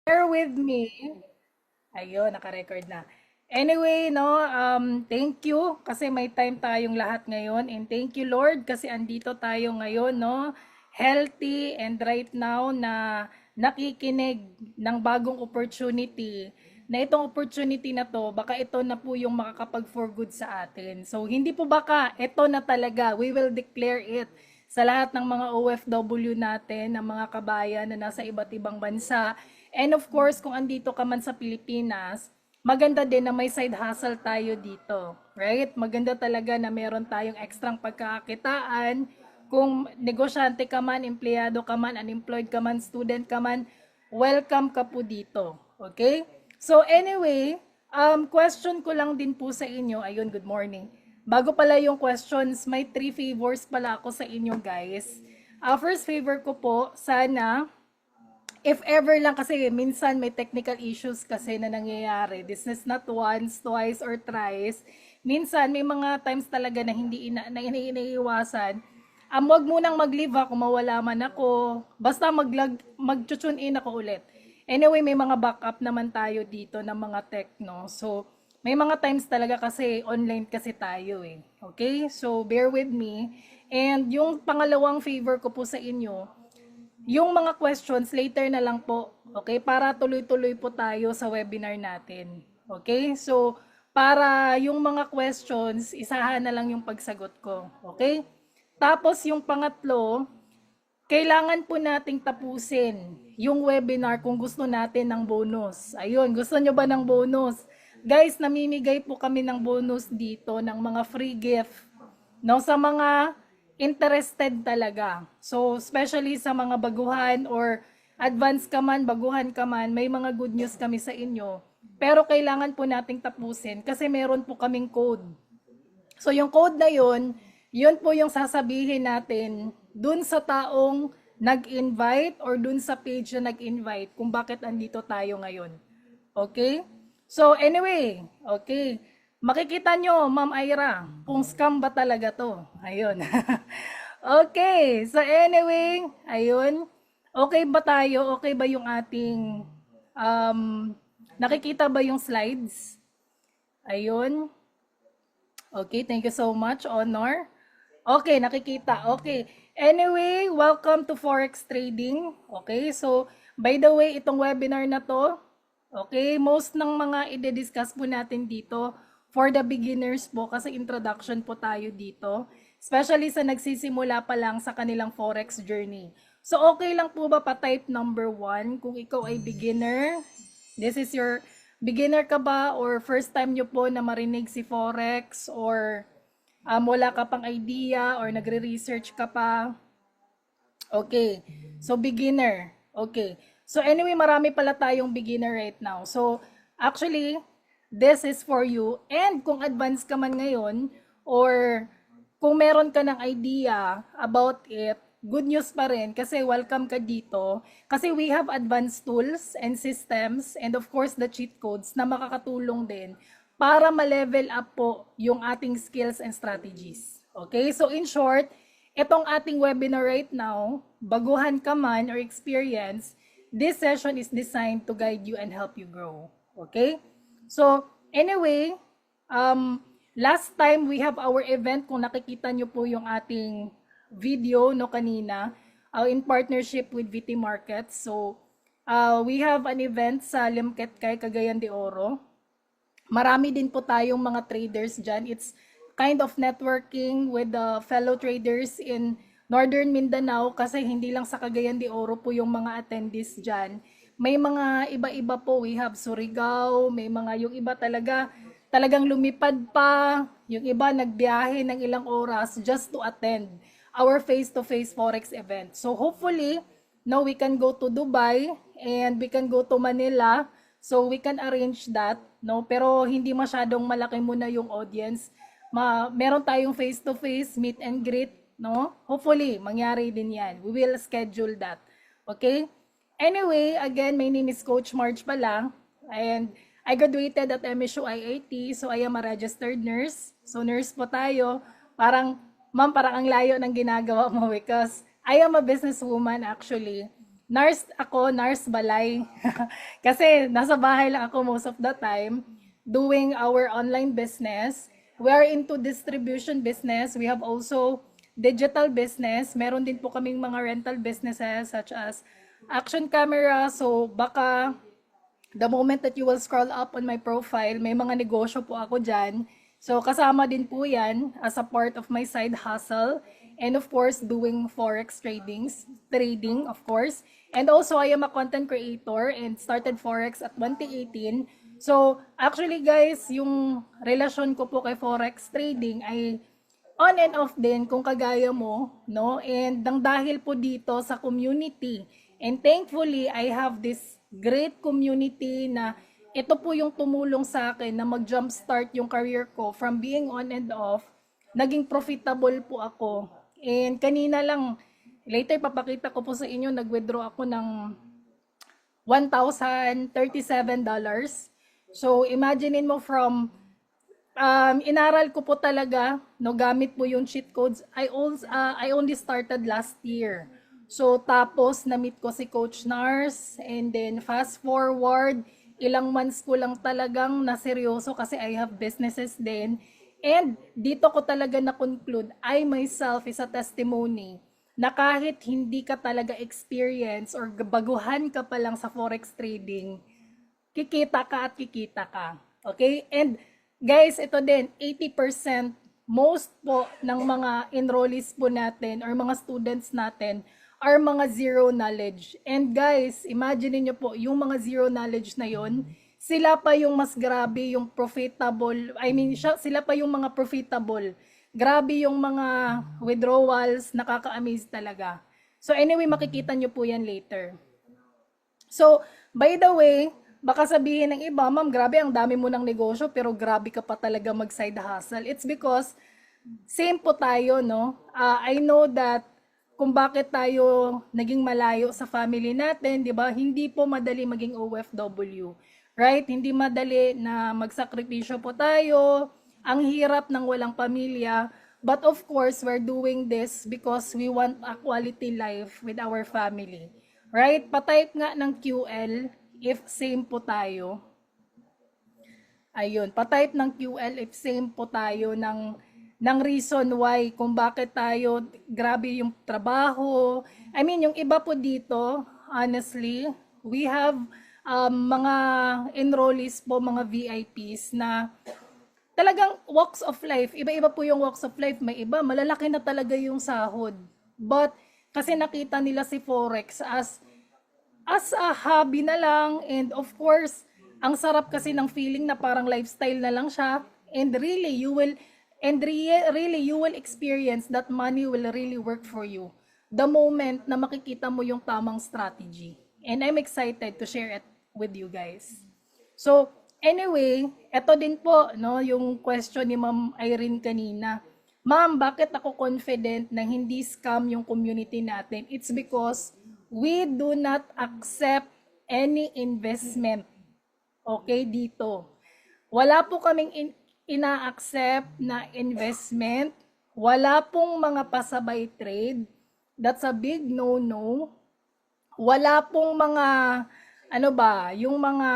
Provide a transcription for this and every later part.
Bear with me. Ayun, naka-record na. Anyway, no, thank you kasi may time tayong lahat ngayon and thank you Lord kasi andito tayo ngayon, no, healthy and right now na nakikinig ng bagong opportunity. Na itong opportunity na to, baka ito na po yung makakapag for good sa atin. So, hindi po baka, ito na talaga. We will declare it sa lahat ng mga OFW natin, ng mga kabayan na nasa iba't ibang bansa. And of course, kung andito ka man sa Pilipinas, maganda din na may side hustle tayo dito. Right? Maganda talaga na meron tayong ekstrang pagkakakitaan. Kung negosyante ka man, empleyado ka man, unemployed ka man, student ka man, welcome ka po dito. Okay? So anyway, question ko lang din po sa inyo. Ayun, good morning. Bago pala yung questions, may 3 favors pala ako sa inyo guys. First favor ko po, sana if ever lang kasi minsan may technical issues kasi na nangyayari. This is not once, twice, or thrice. Minsan may mga times talaga na iniiwasan. Wag munang mag-leave ha kung mawala man ako. Basta mag-tune in ako ulit. Anyway, may mga backup naman tayo dito ng mga tech, no? So, may mga times talaga kasi online kasi tayo eh. Okay? So, bear with me. And yung pangalawang favor ko po sa inyo, yung mga questions later na lang po, okay? Para tuloy-tuloy po tayo sa webinar natin. Okay? So, para yung mga questions, isahan na lang yung pagsagot ko. Okay? Tapos yung pangatlo, kailangan po nating tapusin yung webinar kung gusto natin ng bonus. Ayun, gusto nyo ba ng bonus? Guys, namimigay po kami ng bonus dito ng mga free gift, no, sa mga interested talaga. So, especially sa mga baguhan or advance ka man, baguhan ka man, may mga good news kami sa inyo. Pero kailangan po nating tapusin kasi meron po kaming code. So, yung code na yun po yung sasabihin natin dun sa taong nag-invite or dun sa page na nag-invite kung bakit andito tayo ngayon. Okay? So, anyway, okay. Makikita nyo, Ma'am Ira, kung scam ba talaga to. Ayun. Okay. So, anyway, ayun. Okay ba tayo? Okay ba yung ating, um, nakikita ba yung slides? Ayun. Okay, thank you so much, Honor. Okay, nakikita. Okay. Anyway, welcome to Forex Trading. Okay, so by the way, itong webinar na to, okay, most ng mga i-discuss po natin dito for the beginners po kasi introduction po tayo dito. Especially sa nagsisimula pa lang sa kanilang Forex journey. So okay lang po ba pa-type number 1 kung ikaw ay beginner? This is your beginner ka ba or first time nyo po na marinig si Forex or wala ka pang idea or nagre-research ka pa? Okay. So, beginner. Okay. So, anyway, marami pala tayong beginner right now. So, actually, this is for you. And kung advanced ka man ngayon or kung meron ka ng idea about it, good news pa rin kasi welcome ka dito. Kasi we have advanced tools and systems and of course the cheat codes na makakatulong din para ma-level up po yung ating skills and strategies. Okay? So in short, itong ating webinar right now, baguhan ka man or experience, this session is designed to guide you and help you grow. Okay? So, anyway, last time we have our event, kung nakikita nyo po yung ating video no kanina, in partnership with VT Markets. So, we have an event sa Limketkay, Cagayan de Oro. Marami din po tayong mga traders dyan. It's kind of networking with the fellow traders in Northern Mindanao kasi hindi lang sa Cagayan de Oro po yung mga attendees dyan. May mga iba-iba po. We have Surigao, may mga yung iba talagang lumipad pa, yung iba nagbiyahe ng ilang oras just to attend our face-to-face Forex event. So hopefully, no, we can go to Dubai and we can go to Manila. So we can arrange that, no? Pero hindi masyadong malaki muna yung audience. Meron tayong face-to-face meet and greet, no? Hopefully, mangyari din yan. We will schedule that. Okay? Anyway, again, my name is Coach Marge pala. And I graduated at MSU IIT, so I am a registered nurse. So nurse po tayo. Parang, ma'am, parang ang layo ng ginagawa mo because I am a businesswoman actually. nurse ako, nurse balay. Kasi nasa bahay lang ako most of the time doing our online business. We are into distribution business. We have also digital business. Meron din po kaming mga rental businesses such as action camera. So baka the moment that you will scroll up on my profile, may mga negosyo po ako dyan. So, kasama din po yan as a part of my side hustle. And of course, doing forex trading, of course. And also, I am a content creator and started forex at 2018. So, actually guys, yung relasyon ko po kay forex trading ay on and off din kung kagaya mo, no? And nang dahil po dito sa community. And thankfully, I have this great community na ito po yung tumulong sa akin na mag-jumpstart yung career ko from being on and off. Naging profitable po ako. And kanina lang, later papakita ko po sa inyo, nag-withdraw ako ng $1,037. So, imaginein mo from inaral ko po talaga, no, gamit po yung cheat codes. I only started last year. So, tapos, na-meet ko si Coach Nars, and then, fast forward, ilang months ko lang talagang naseryoso kasi I have businesses din. And, dito ko talaga na-conclude, I myself is a testimony na kahit hindi ka talaga experience or baguhan ka pa lang sa forex trading, kikita ka at kikita ka. Okay? And, guys, ito din, 80% most po ng mga enrollees po natin or mga students natin are mga zero knowledge. And guys, imagine niyo po, yung mga zero knowledge na yon, sila pa yung mas grabe yung profitable. I mean, sila pa yung mga profitable. Grabe yung mga withdrawals, nakaka-amaze talaga. So anyway, makikita niyo po yan later. So, by the way, baka sabihin ng iba, ma'am, grabe, ang dami mo ng negosyo, pero grabe ka pa talaga mag-side hustle. It's because, same po tayo, no? I know that, kung bakit tayo naging malayo sa family natin, di ba? Hindi po madali maging OFW. Right? Hindi madali na magsakripisyo po tayo. Ang hirap ng walang pamilya. But of course, we're doing this because we want a quality life with our family. Right? Patype nga ng QL if same po tayo. Ayun, patype ng QL if same po tayo ng reason why kung bakit tayo grabe yung trabaho. I mean, yung iba po dito, honestly, we have mga enrollees po, mga VIPs na talagang walks of life. Iba-iba po yung walks of life. May iba, malalaki na talaga yung sahod. But, kasi nakita nila si Forex as a hobby na lang. And of course, ang sarap kasi ng feeling na parang lifestyle na lang siya. And really, you will experience that money will really work for you the moment na makikita mo yung tamang strategy. And I'm excited to share it with you guys. So, anyway, eto din po, no, yung question ni Ma'am Irene kanina. Ma'am, bakit ako confident na hindi scam yung community natin? It's because we do not accept any investment. Okay, dito. Wala po kaming ina-accept na investment. Wala pong mga pasabay trade. That's a big no-no. Wala pong mga, yung mga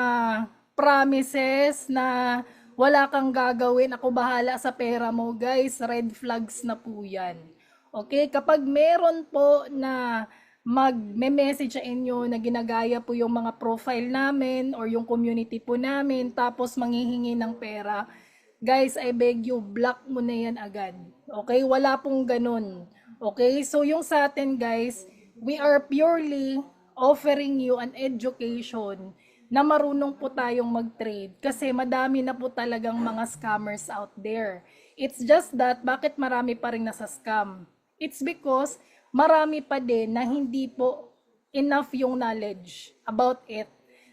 promises na wala kang gagawin, ako bahala sa pera mo. Guys, red flags na po yan. Okay, kapag meron po na mag-message sa inyo na ginagaya po yung mga profile namin or yung community po namin, tapos manghihingi ng pera, guys, I beg you, block mo na yan agad. Okay? Wala pong ganun. Okay? So, yung sa atin, guys, we are purely offering you an education na marunong po tayong mag-trade kasi madami na po talagang mga scammers out there. It's just that, bakit marami pa rin nasa scam? It's because marami pa din na hindi po enough yung knowledge about it.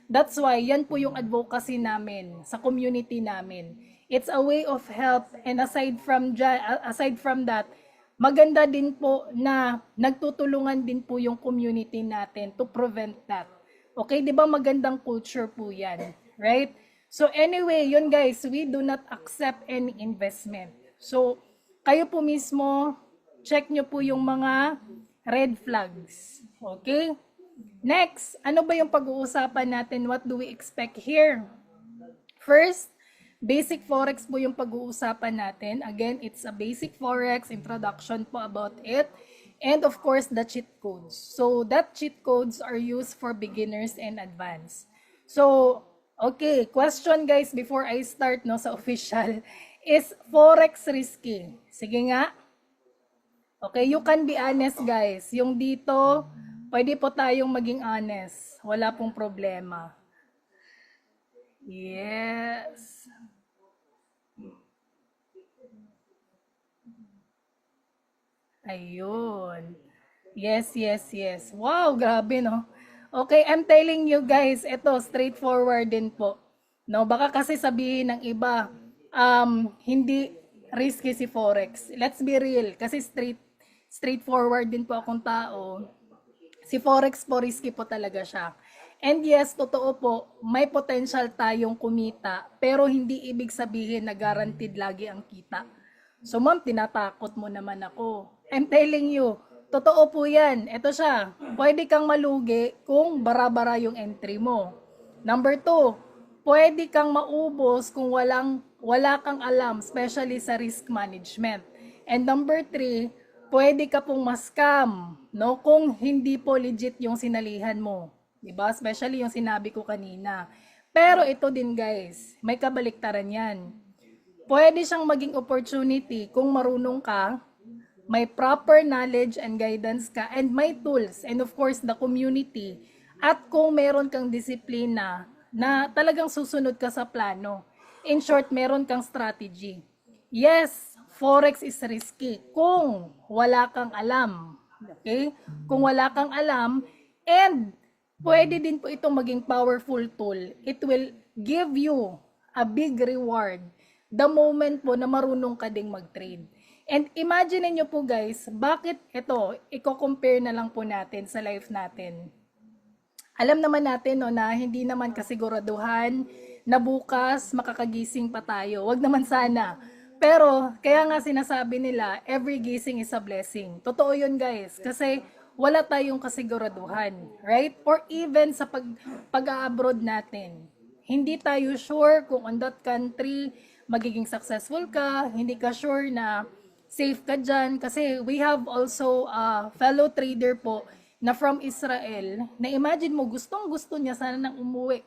That's why, yan po yung advocacy namin sa community namin. It's a way of help, and aside from that, maganda din po na nagtutulungan din po yung community natin to prevent that. Okay, 'di ba magandang culture po 'yan, right? So anyway, yun guys, we do not accept any investment. So kayo po mismo check nyo po yung mga red flags. Okay? Next, ano ba yung pag-uusapan natin? What do we expect here? First, basic forex po yung pag-uusapan natin. Again, it's a basic forex introduction po about it. And of course, the cheat codes. So, that cheat codes are used for beginners and advanced. So, okay, question guys before I start no sa official. Is forex risky? Sige nga. Okay, you can be honest guys. Yung dito, pwede po tayong maging honest. Wala pong problema. Yes. Ayun. Yes, yes, yes. Wow, grabe no. Okay, I'm telling you guys, ito straightforward din po. No, baka kasi sabihin ng iba, hindi risky si Forex. Let's be real, kasi straightforward din po akong tao. Si Forex po risky po talaga siya. And yes, totoo po, may potential tayong kumita, pero hindi ibig sabihin na guaranteed lagi ang kita. So ma'am, tinatakot mo naman ako. I'm telling you, totoo po yan. Ito siya, pwede kang malugi kung bara-bara yung entry mo. Number 2, pwede kang maubos kung wala kang alam, especially sa risk management. And number 3, pwede ka pong ma-scam, no? Kung hindi po legit yung sinalihan mo. Diba? Especially yung sinabi ko kanina. Pero ito din guys, may kabaliktaran yan. Pwede siyang maging opportunity kung marunong ka, may proper knowledge and guidance ka, and may tools, and of course the community, at kung meron kang disiplina na talagang susunod ka sa plano. In short, meron kang strategy. Yes, Forex is risky kung wala kang alam. Okay? Kung wala kang alam, and pwede din po itong maging powerful tool. It will give you a big reward the moment po na marunong ka ding mag-trade. And imagine niyo po guys, bakit ito, i-compare na lang po natin sa life natin. Alam naman natin no, na hindi naman kasiguraduhan na bukas makakagising pa tayo. Wag naman sana. Pero kaya nga sinasabi nila, every gising is a blessing. Totoo yun guys. Kasi wala tayong kasiguraduhan. Right? Or even sa pag-abroad natin. Hindi tayo sure kung on that country magiging successful ka. Hindi ka sure na safe ka dyan. Kasi we have also a fellow trader po na from Israel, na imagine mo, gustong-gusto niya sana nang umuwi.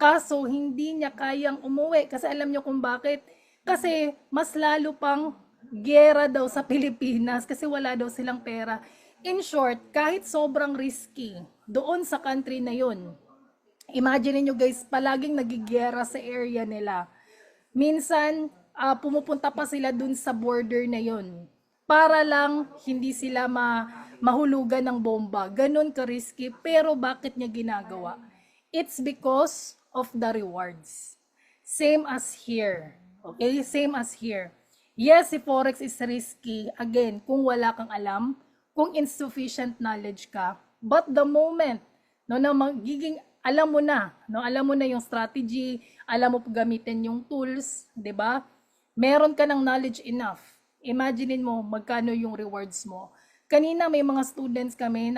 Kaso, hindi niya kayang umuwi. Kasi alam niyo kung bakit? Kasi, mas lalo pang gera daw sa Pilipinas kasi wala daw silang pera. In short, kahit sobrang risky doon sa country na yun, imagine niyo guys, palaging nagigera sa area nila. Minsan, pumupunta pa sila dun sa border na yun para lang hindi sila mahulugan ng bomba. Ganon ka-risky, pero bakit niya ginagawa? It's because of the rewards. Same as here. Okay? Same as here. Yes, si Forex is risky. Again, kung wala kang alam, kung insufficient knowledge ka, but the moment na magiging alam mo na, alam mo na yung strategy, alam mo gamitin yung tools, 'di ba? Meron ka ng knowledge enough. Imaginein mo magkano yung rewards mo. Kanina may mga students kami,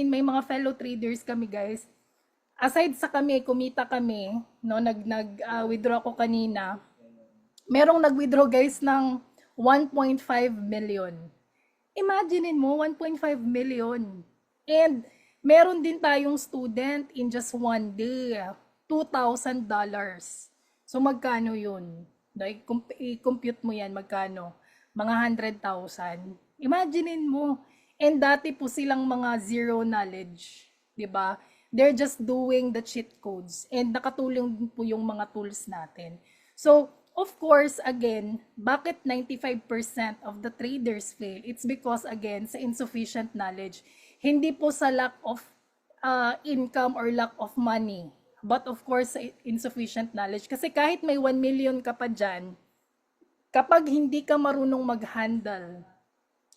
may mga fellow traders kami guys. Aside sa kami, kumita kami, withdraw ko kanina. Merong nag-withdraw guys ng 1.5 million. Imaginein mo, 1.5 million. And meron din tayong student in just one day, $2,000. So magkano yun? I-compute mo yan, magkano? Mga 100,000. Imaginein mo. And dati po silang mga zero knowledge. 'Di ba? They're just doing the cheat codes. And nakatulong din po yung mga tools natin. So, of course, again, bakit 95% of the traders fail? It's because, again, sa insufficient knowledge. Hindi po sa lack of income or lack of money. But of course, sa insufficient knowledge. Kasi kahit may 1 million ka pa dyan, kapag hindi ka marunong mag-handle,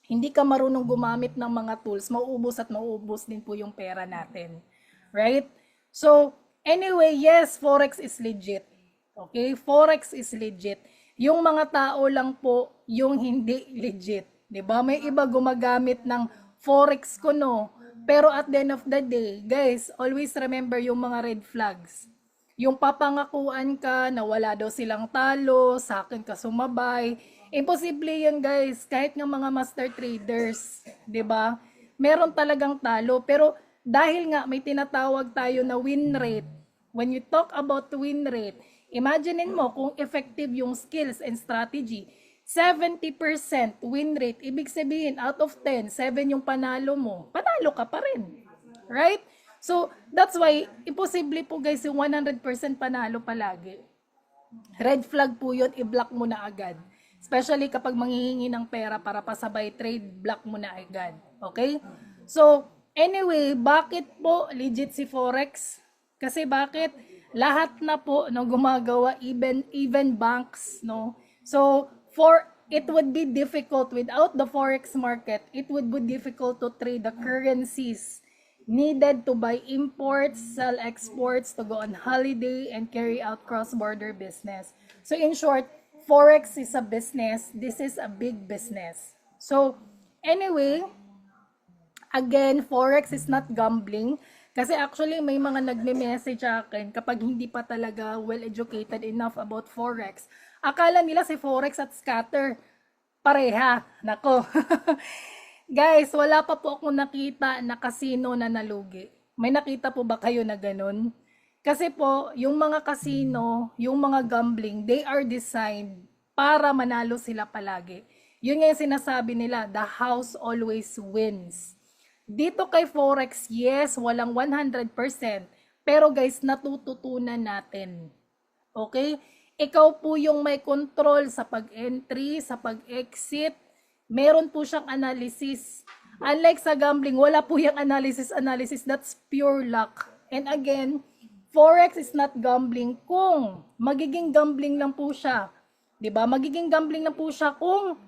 hindi ka marunong gumamit ng mga tools, mauubos din po yung pera natin. Right? So, anyway, yes, Forex is legit. Okay? Forex is legit. Yung mga tao lang po yung hindi legit. 'Di ba? May iba gumagamit ng Forex Kuno Pero at the end of the day, guys, always remember yung mga red flags. Yung papangakuan ka na wala daw silang talo, sa akin ka sumabay. Imposible yan guys, kahit nga mga master traders, 'di ba? Meron talagang talo, pero dahil nga may tinatawag tayo na win rate. When you talk about win rate, imaginein mo kung effective yung skills and strategy. 70% win rate, ibig sabihin out of 10, 7 yung panalo mo, panalo ka pa rin. Right? So, that's why, imposible po guys yung 100% panalo palagi. Red flag po yun, i-block mo na agad. Especially kapag manghihingi ng pera para pasabay trade, block mo na agad. Okay? So, anyway, bakit po legit si Forex? Kasi bakit? Lahat na po no, gumagawa, even banks. No? So, it would be difficult without the Forex market, it would be difficult to trade the currencies needed to buy imports, sell exports, to go on holiday, and carry out cross-border business. So in short, Forex is a business. This is a big business. So anyway, again, Forex is not gambling. Kasi actually may mga nagme-message sa akin kapag hindi pa talaga well-educated enough about Forex. Akala nila si Forex at scatter pareha. Nako. Guys, wala pa po akong nakita na casino na nalugi. May nakita po ba kayo na ganun? Kasi po, yung mga casino, yung mga gambling, they are designed para manalo sila palagi. Yun nga yung sinasabi nila, the house always wins. Dito kay Forex, yes, walang 100%. Pero guys, natututunan natin. Okay? Ikaw po yung may control sa pag-entry, sa pag-exit. Meron po siyang analysis. Unlike sa gambling, wala po yung analysis. That's pure luck. And again, Forex is not gambling kung magiging gambling lang po siya. 'Di ba? Magiging gambling lang po siya kung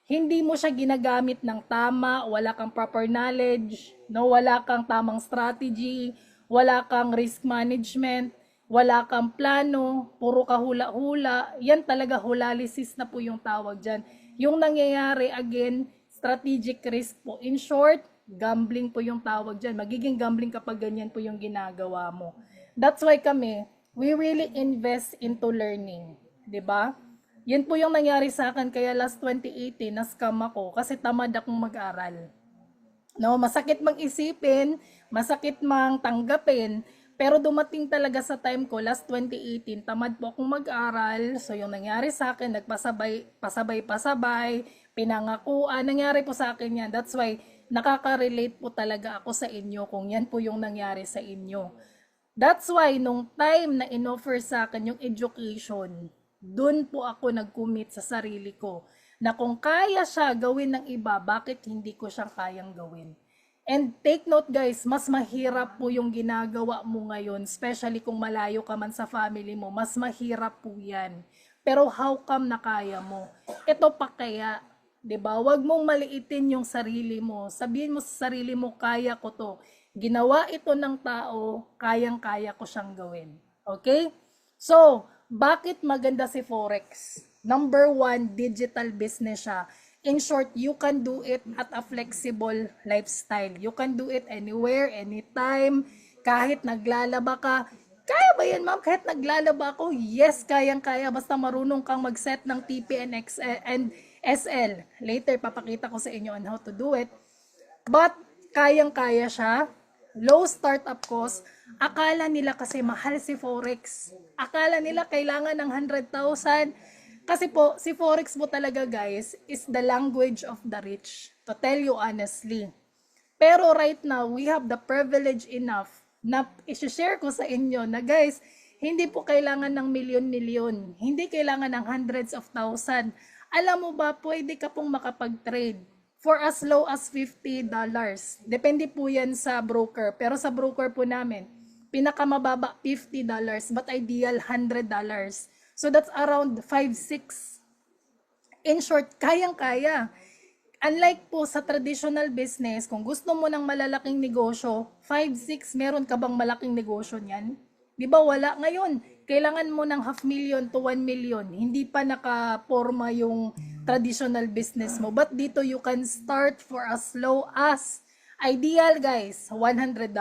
hindi mo siya ginagamit ng tama, wala kang proper knowledge, no, wala kang tamang strategy, wala kang risk management, wala kang plano, puro ka hula-hula. Yan talaga hulalysis na po yung tawag diyan. Yung nangyayari, again, strategic risk po. In short, gambling po yung tawag dyan. Magiging gambling kapag ganyan po yung ginagawa mo. That's why kami, we really invest into learning. 'Di ba? Yan po yung nangyari sa akin. Kaya last 2018, na-scam ako kasi tamad akong mag-aral. No, masakit mang isipin, masakit mang tanggapin, pero dumating talaga sa time ko, last 2018, tamad po akong mag-aral. So yung nangyari sa akin, pasabay, pinangakuan, nangyari po sa akin yan. That's why nakaka-relate po talaga ako sa inyo kung yan po yung nangyari sa inyo. That's why nung time na inoffer sa akin yung education, dun po ako nag-commit sa sarili ko na kung kaya siya gawin ng iba, bakit hindi ko siyang kayang gawin? And take note guys, mas mahirap po yung ginagawa mo ngayon, especially kung malayo ka man sa family mo, mas mahirap po yan. Pero how come na kaya mo? Ito pa kaya, 'di ba? Huwag mong maliitin yung sarili mo. Sabihin mo sa sarili mo, kaya ko to. Ginawa ito ng tao, kayang-kaya ko siyang gawin. Okay? So, bakit maganda si Forex? Number 1, digital business siya. In short, you can do it at a flexible lifestyle. You can do it anywhere, anytime. Kahit naglalaba ka, kaya ba yan ma'am? Kahit naglalaba ako, yes, kayang-kaya. Basta marunong kang mag-set ng TP and SL. Later, papakita ko sa inyo on how to do it. But, kayang-kaya siya. Low startup cost. Akala nila kasi mahal si Forex. Akala nila kailangan ng 100,000. Kasi po, si Forex po talaga guys, is the language of the rich. To tell you honestly. Pero right now, we have the privilege enough na i-share ko sa inyo na guys, hindi po kailangan ng milyon-milyon. Hindi kailangan ng hundreds of thousand. Alam mo ba, pwede ka pong makapag-trade for as low as $50. Depende po yan sa broker. Pero sa broker po namin, pinakamababa $50, but ideal $100. So that's around 5-6. In short, kayang-kaya. Unlike po sa traditional business, kung gusto mo ng malalaking negosyo, 5-6, meron ka bang malaking negosyo niyan? Di ba wala ngayon? Kailangan mo ng 500,000 to 1 million. Hindi pa nakaporma yung traditional business mo. But dito you can start for as low as Ideal guys, $100.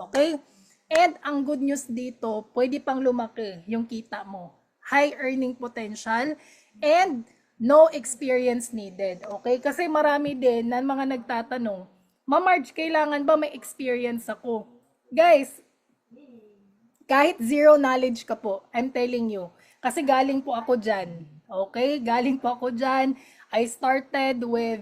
Okay? And ang good news dito, pwede pang lumaki yung kita mo. High earning potential and no experience needed. Okay? Kasi marami din na mga nagtatanong, Marge, kailangan ba may experience ako? Guys, kahit zero knowledge ka po, I'm telling you. Kasi galing po ako dyan. Okay? Galing po ako dyan. I started with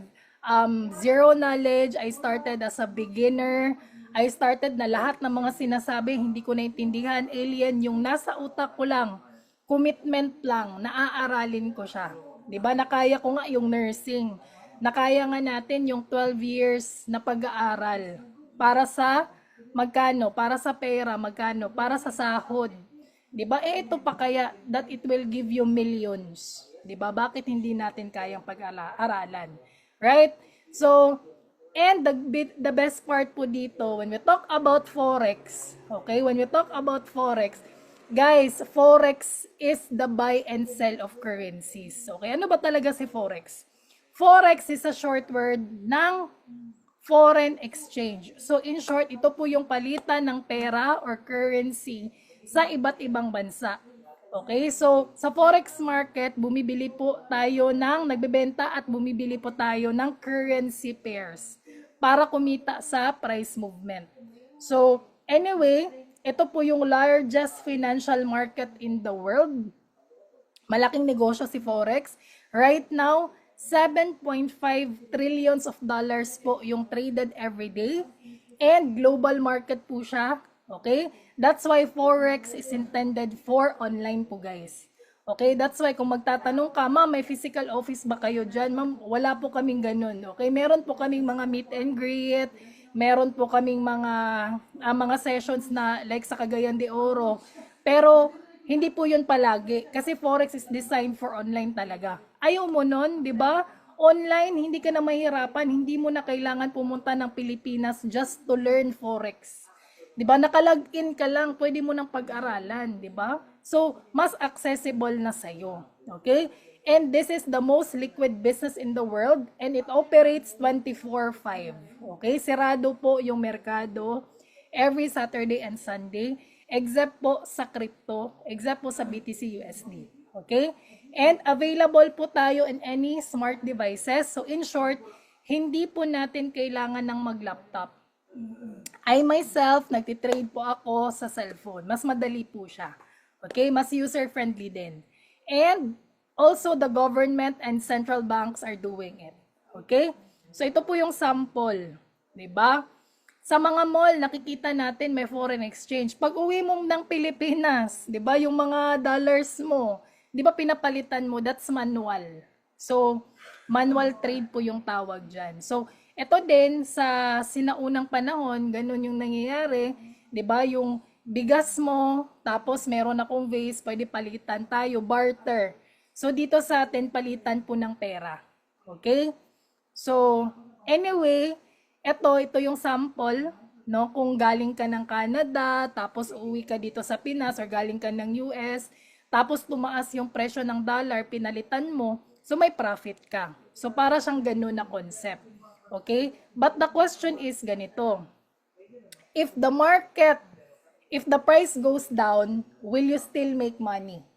zero knowledge. I started as a beginner. I started na lahat ng mga sinasabi, hindi ko naintindihan. Alien, yung nasa utak ko lang. Commitment lang. Naaaralin ko siya. 'Di ba? Nakaya ko nga yung nursing. Nakaya nga natin yung 12 years na pag-aaral. Para sa magkano? Para sa pera, magkano? Para sa sahod. 'Di ba? Ito pa kaya that it will give you millions. 'Di ba? Bakit hindi natin kayang pag-aralan? Right? So, and the best part po dito when we talk about forex, okay? When we talk about forex, guys, forex is the buy and sell of currencies. Okay? Ano ba talaga si forex? Forex is a short word ng foreign exchange. So in short, ito po yung palitan ng pera or currency sa iba't ibang bansa. Okay, so sa forex market, bumibili po tayo nagbebenta at bumibili po tayo ng currency pairs para kumita sa price movement. So anyway, ito po yung largest financial market in the world. Malaking negosyo si forex. Right now, 7.5 trillions of dollars po yung traded every day. And global market po siya. Okay? That's why Forex is intended for online po guys. Okay? That's why kung magtatanong ka, ma'am, may physical office ba kayo dyan? Ma'am, wala po kaming ganun. Okay? Meron po kaming mga meet and greet. Meron po kaming mga sessions na like sa Cagayan de Oro. Pero hindi po yun palagi kasi Forex is designed for online talaga. Ayaw mo nun, di ba? Online, hindi ka na mahirapan, hindi mo na kailangan pumunta ng Pilipinas just to learn Forex. Di ba? Nakalagin ka lang, pwede mo nang pag-aralan, di ba? So, mas accessible na sa'yo. Okay? And this is the most liquid business in the world and it operates 24/5. Okay? Sirado po yung merkado every Saturday and Sunday. Except po sa crypto, except po sa BTC USD. Okay? And available po tayo in any smart devices. So in short, hindi po natin kailangan ng mag-laptop. I myself, nagtitrade po ako sa cellphone. Mas madali po siya. Okay? Mas user-friendly din. And also the government and central banks are doing it. Okay? So ito po yung sample. 'Di ba? Sa mga mall, nakikita natin may foreign exchange. Pag uwi mo ng Pilipinas, di ba, yung mga dollars mo, di ba pinapalitan mo, that's manual. So, manual trade po yung tawag dyan. So, ito din sa sinaunang panahon, ganun yung nangyayari, di ba, yung bigas mo, tapos meron akong vase, pwede palitan tayo, barter. So, dito sa atin, palitan po ng pera. Okay? So, anyway, ito yung sample, no? Kung galing ka ng Canada, tapos uuwi ka dito sa Pinas or galing ka ng US, tapos tumaas yung presyo ng dollar, pinalitan mo, so may profit ka. So para siyang ganun na concept. Okay? But the question is ganito. If the price goes down, will you still make money?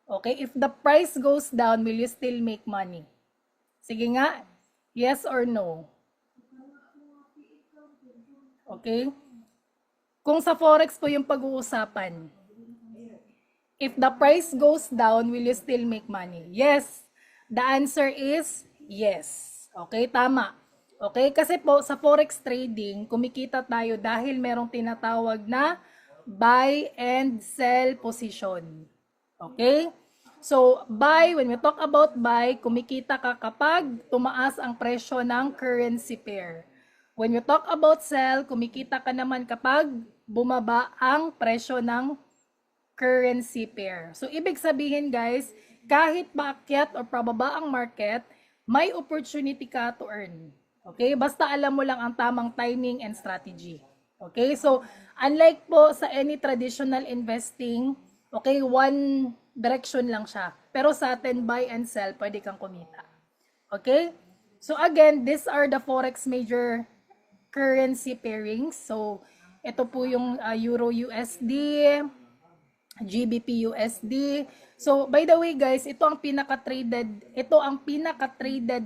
Okay? If the price goes down, will you still make money? Sige nga, yes or no? Okay? Kung sa Forex po yung pag-uusapan, if the price goes down, will you still make money? Yes. The answer is yes. Okay, tama. Okay, kasi po sa Forex trading, kumikita tayo dahil merong tinatawag na buy and sell position. Okay? So, buy, when we talk about buy, kumikita ka kapag tumaas ang presyo ng currency pair. When you talk about sell, kumikita ka naman kapag bumaba ang presyo ng currency pair. So, ibig sabihin guys, kahit paakyat o pababa ang market, may opportunity ka to earn. Okay? Basta alam mo lang ang tamang timing and strategy. Okay? So, unlike po sa any traditional investing, okay, one direction lang siya. Pero sa atin, buy and sell, pwede kang kumita. Okay? So, again, these are the Forex major currency pairings. So, ito po yung Euro USD, GBP USD. So, by the way guys, ito ang pinaka-traded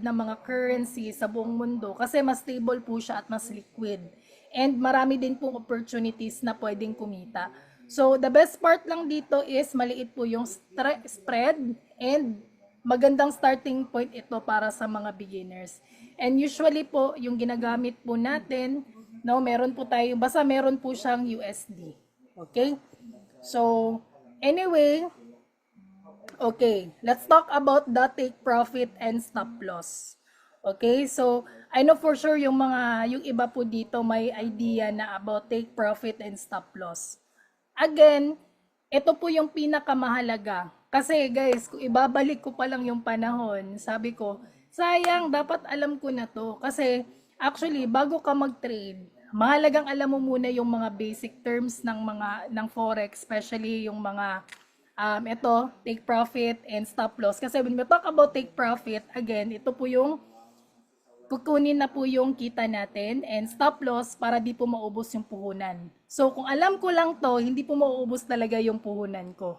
na mga currency sa buong mundo kasi mas stable po siya at mas liquid. And marami din pong opportunities na pwedeng kumita. So, the best part lang dito is maliit po yung spread and magandang starting point ito para sa mga beginners. And usually po, yung ginagamit po natin, no, meron po siyang USD. Okay? So, anyway, okay, let's talk about the take profit and stop loss. Okay, so I know for sure yung iba po dito may idea na about take profit and stop loss. Again, ito po yung pinakamahalaga. Kasi guys, kung ibabalik ko pa lang yung panahon, sabi ko, sayang, dapat alam ko na to. Kasi actually, bago ka mag-trade, mahalagang alam mo muna yung mga basic terms ng forex, especially yung mga take profit and stop loss. Kasi when we talk about take profit, again, ito po yung kukunin na po yung kita natin and stop loss para di po maubos yung puhunan. So, kung alam ko lang to, hindi po maubos talaga yung puhunan ko.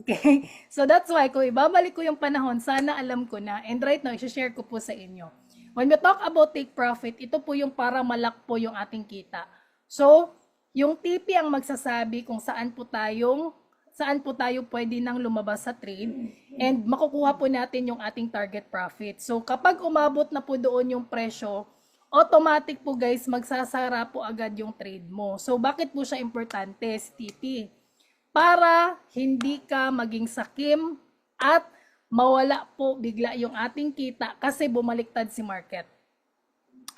Okay? So, that's why, kung ibabalik ko yung panahon, sana alam ko na. And right now, i-share ko po sa inyo. When we talk about take profit, ito po yung para malak po yung ating kita. So, yung TP ang magsasabi kung saan po tayo pwede nang lumabas sa trade and makukuha po natin yung ating target profit. So, kapag umabot na po doon yung presyo, automatic po guys, magsasara po agad yung trade mo. So, bakit po siya importante, si TP? Para hindi ka maging sakim at mawala po bigla yung ating kita kasi bumaliktad si market.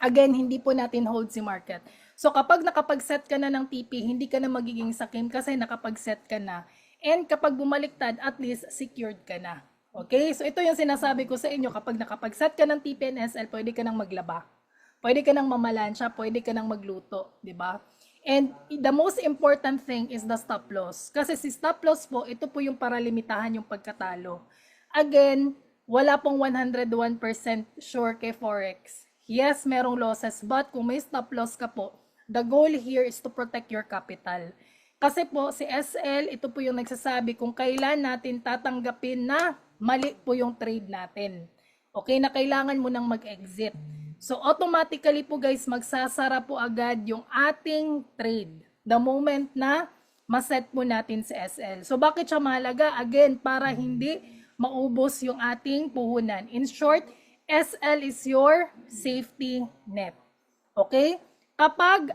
Again, hindi po natin hold si market. So, kapag nakapag-set ka na ng TP, hindi ka na magiging sakim kasi nakapag-set ka na. And kapag bumaliktad, at least secured ka na. Okay? So, ito yung sinasabi ko sa inyo. Kapag nakapag-set ka ng TP and SL, pwede ka nang maglaba. Pwede ka nang mamalansya, pwede ka nang magluto. Diba? And the most important thing is the stop loss. Kasi si stop loss po, ito po yung para limitahan yung pagkatalo. Again, wala pong 101% sure kay Forex. Yes, merong losses, but kung may stop loss ka po, the goal here is to protect your capital. Kasi po, si SL, ito po yung nagsasabi kung kailan natin tatanggapin na mali po yung trade natin. Okay, na kailangan mo nang mag-exit. So, automatically po guys, magsasara po agad yung ating trade. The moment na maset po natin si SL. So, bakit siya mahalaga? Again, para hindi maubos yung ating puhunan. In short, SL is your safety net. Okay? Kapag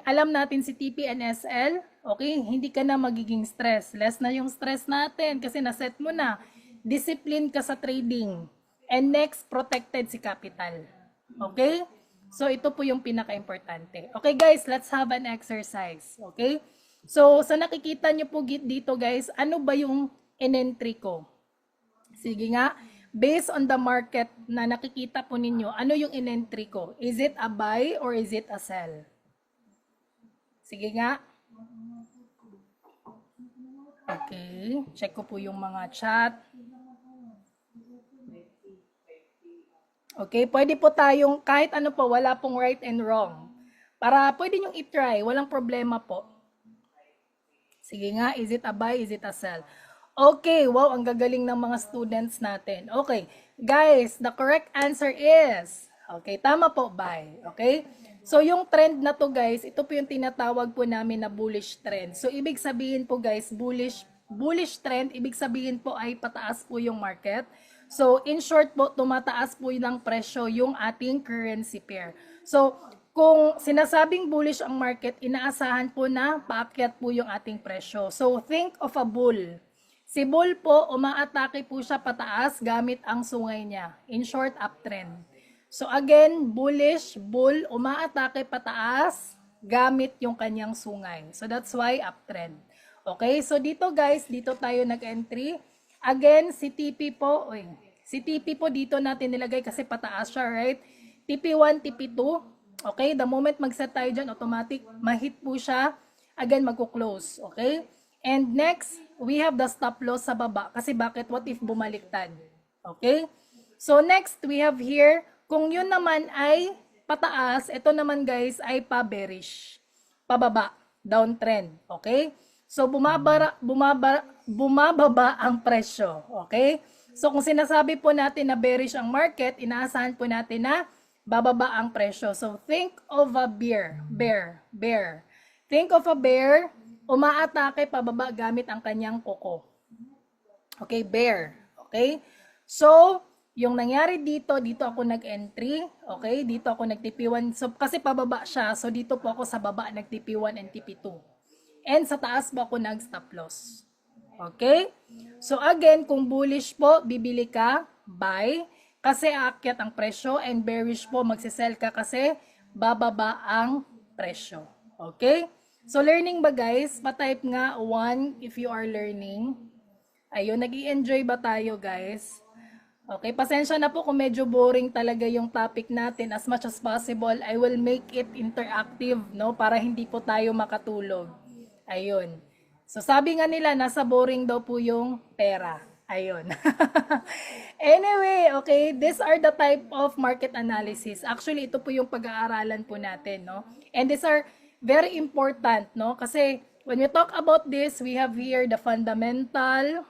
alam natin si TP and SL, okay, hindi ka na magiging stress. Less na yung stress natin kasi naset mo na. Discipline ka sa trading. And next, protected si capital. Okay? So, ito po yung pinaka-importante. Okay guys, let's have an exercise. Okay? So, sa nakikita nyo po dito guys, ano ba yung in-entry ko? Sige nga, based on the market na nakikita po ninyo, ano yung in-entry ko? Is it a buy or is it a sell? Sige nga. Okay, check ko po yung mga chat. Okay, pwede po tayong, kahit ano po, wala pong right and wrong. Para pwede nyo i-try, walang problema po. Sige nga, is it a buy, is it a sell? Okay, wow, ang gagaling ng mga students natin. Okay, guys, the correct answer is, okay, tama po, buy. Okay? So, yung trend na to guys, ito po yung tinatawag po namin na bullish trend. So, ibig sabihin po guys, bullish trend, ibig sabihin po ay pataas po yung market. So, in short po, tumataas po ng presyo yung ating currency pair. So, kung sinasabing bullish ang market, inaasahan po na paakyat po yung ating presyo. So, think of a bull. Si bull po, umaatake po siya pataas gamit ang sungay niya. In short, uptrend. So, again, bullish, bull, umaatake pataas gamit yung kanyang sungay. So, that's why uptrend. Okay, so dito guys, dito tayo nag-entry. Again, si TP po, dito natin nilagay kasi pataas siya, right? TP1, TP2, okay? The moment mag-set tayo dyan, automatic, ma-hit po siya. Again, magko-close, okay? And next, we have the stop loss sa baba. Kasi bakit? What if bumaliktad? Okay? So next, we have here, kung yun naman ay pataas, ito naman guys ay pa-bearish. Pababa, downtrend, okay? So bumababa ang presyo, okay? So kung sinasabi po natin na bearish ang market, inaasahan po natin na bababa ang presyo. So think of a bear. Think of a bear, umaatake pababa gamit ang kanyang kuko. Okay, bear. Okay? So, yung nangyari dito ako nag-entry. Okay? Dito ako nag-TP1. So, kasi pababa siya. So, dito po ako sa baba nag-TP1 and TP2. And sa taas po ako nag-stop loss. Okay? So, again, kung bullish po, bibili ka, buy. Kasi aakyat ang presyo. And bearish po, magsisell ka kasi bababa ang presyo. Okay? So, learning ba guys? Pa-type nga 1 if you are learning. Ayun, nag-i-enjoy ba tayo guys? Okay, pasensya na po kung medyo boring talaga yung topic natin. As much as possible, I will make it interactive, no? Para hindi po tayo makatulog. Ayun. So, sabi nga nila, nasa boring daw po yung pera. Ayun. Anyway, okay, these are the type of market analysis. Actually, ito po yung pag-aaralan po natin, no? And these are very important, no? Kasi when we talk about this, we have here the fundamental,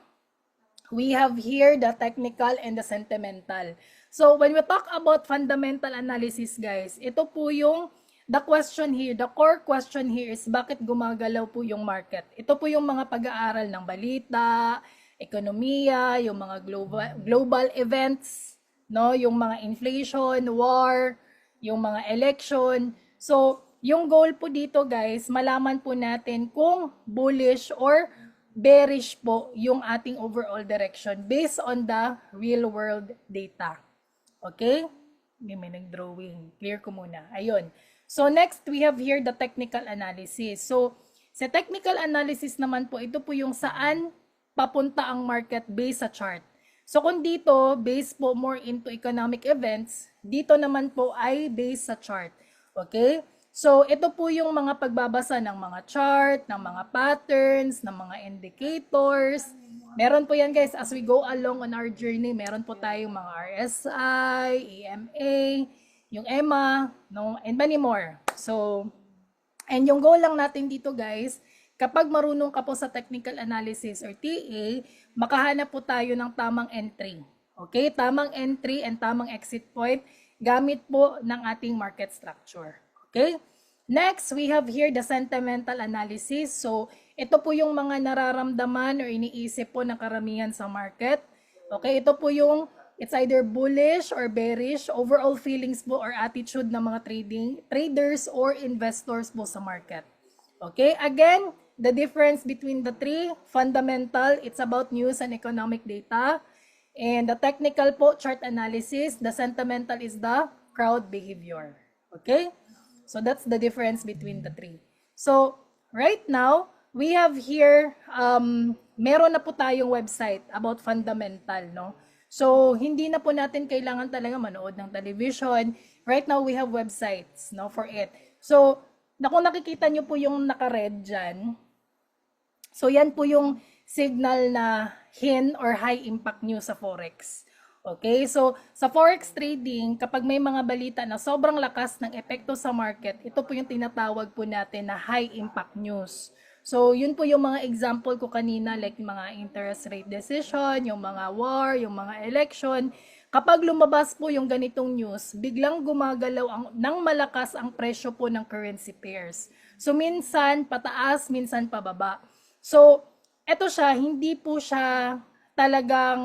we have here the technical and the sentimental. So when we talk about fundamental analysis, guys, ito po yung the question here, the core question here is bakit gumagalaw po yung market. Ito po yung mga pag-aaral ng balita, ekonomiya, yung mga global events, no, yung mga inflation, war, yung mga election. So yung goal po dito, guys, malaman po natin kung bullish or bearish po yung ating overall direction based on the real world data. Okay? May nag-drawing. Clear ko muna. Ayun. So next, we have here the technical analysis. So sa technical analysis naman po, ito po yung saan papunta ang market based sa chart. So kung dito, based po more into economic events, dito naman po ay based sa chart. Okay? So, ito po yung mga pagbabasa ng mga chart, ng mga patterns, ng mga indicators. Meron po yan guys, as we go along on our journey, meron po tayong mga RSI, EMA, yung EMA, no, and many more. So, and yung goal lang natin dito guys, kapag marunong ka po sa technical analysis or TA, makahanap po tayo ng tamang entry. Okay, tamang entry and tamang exit point gamit po ng ating market structure. Okay? Next, we have here the sentimental analysis. So, ito po yung mga nararamdaman or iniisip po ng karamihan sa market. Okay? Ito po yung it's either bullish or bearish, overall feelings po or attitude ng mga traders or investors po sa market. Okay? Again, the difference between the three, fundamental, it's about news and economic data. And the technical po, chart analysis. The sentimental is the crowd behavior. Okay? So that's the difference between the three. So right now, we have here, meron na po tayong website about fundamental, no? So hindi na po natin kailangan talaga manood ng television. Right now, we have websites, no, for it. So kung nakikita nyo po yung naka-red dyan, so yan po yung signal na hin or high impact news sa Forex. Okay, so sa Forex trading, kapag may mga balita na sobrang lakas ng epekto sa market, ito po yung tinatawag po natin na high impact news. So yun po yung mga example ko kanina, like mga interest rate decision, yung mga war, yung mga election. Kapag lumabas po yung ganitong news, biglang gumagalaw ng malakas ang presyo po ng currency pairs. So minsan pataas, minsan pababa. So eto siya, hindi po siya talagang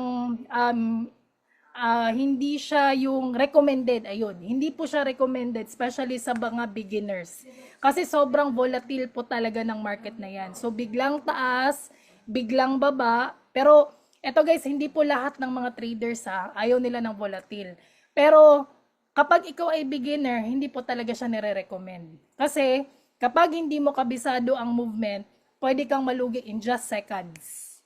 hindi siya yung recommended, ayun, hindi po siya recommended, especially sa mga beginners. Kasi sobrang volatile po talaga ng market na yan. So, biglang taas, biglang baba, pero eto guys, hindi po lahat ng mga traders ayaw nila ng volatile. Pero, kapag ikaw ay beginner, hindi po talaga siya nire-recommend. Kasi, kapag hindi mo kabisado ang movement, pwede kang malugi in just seconds.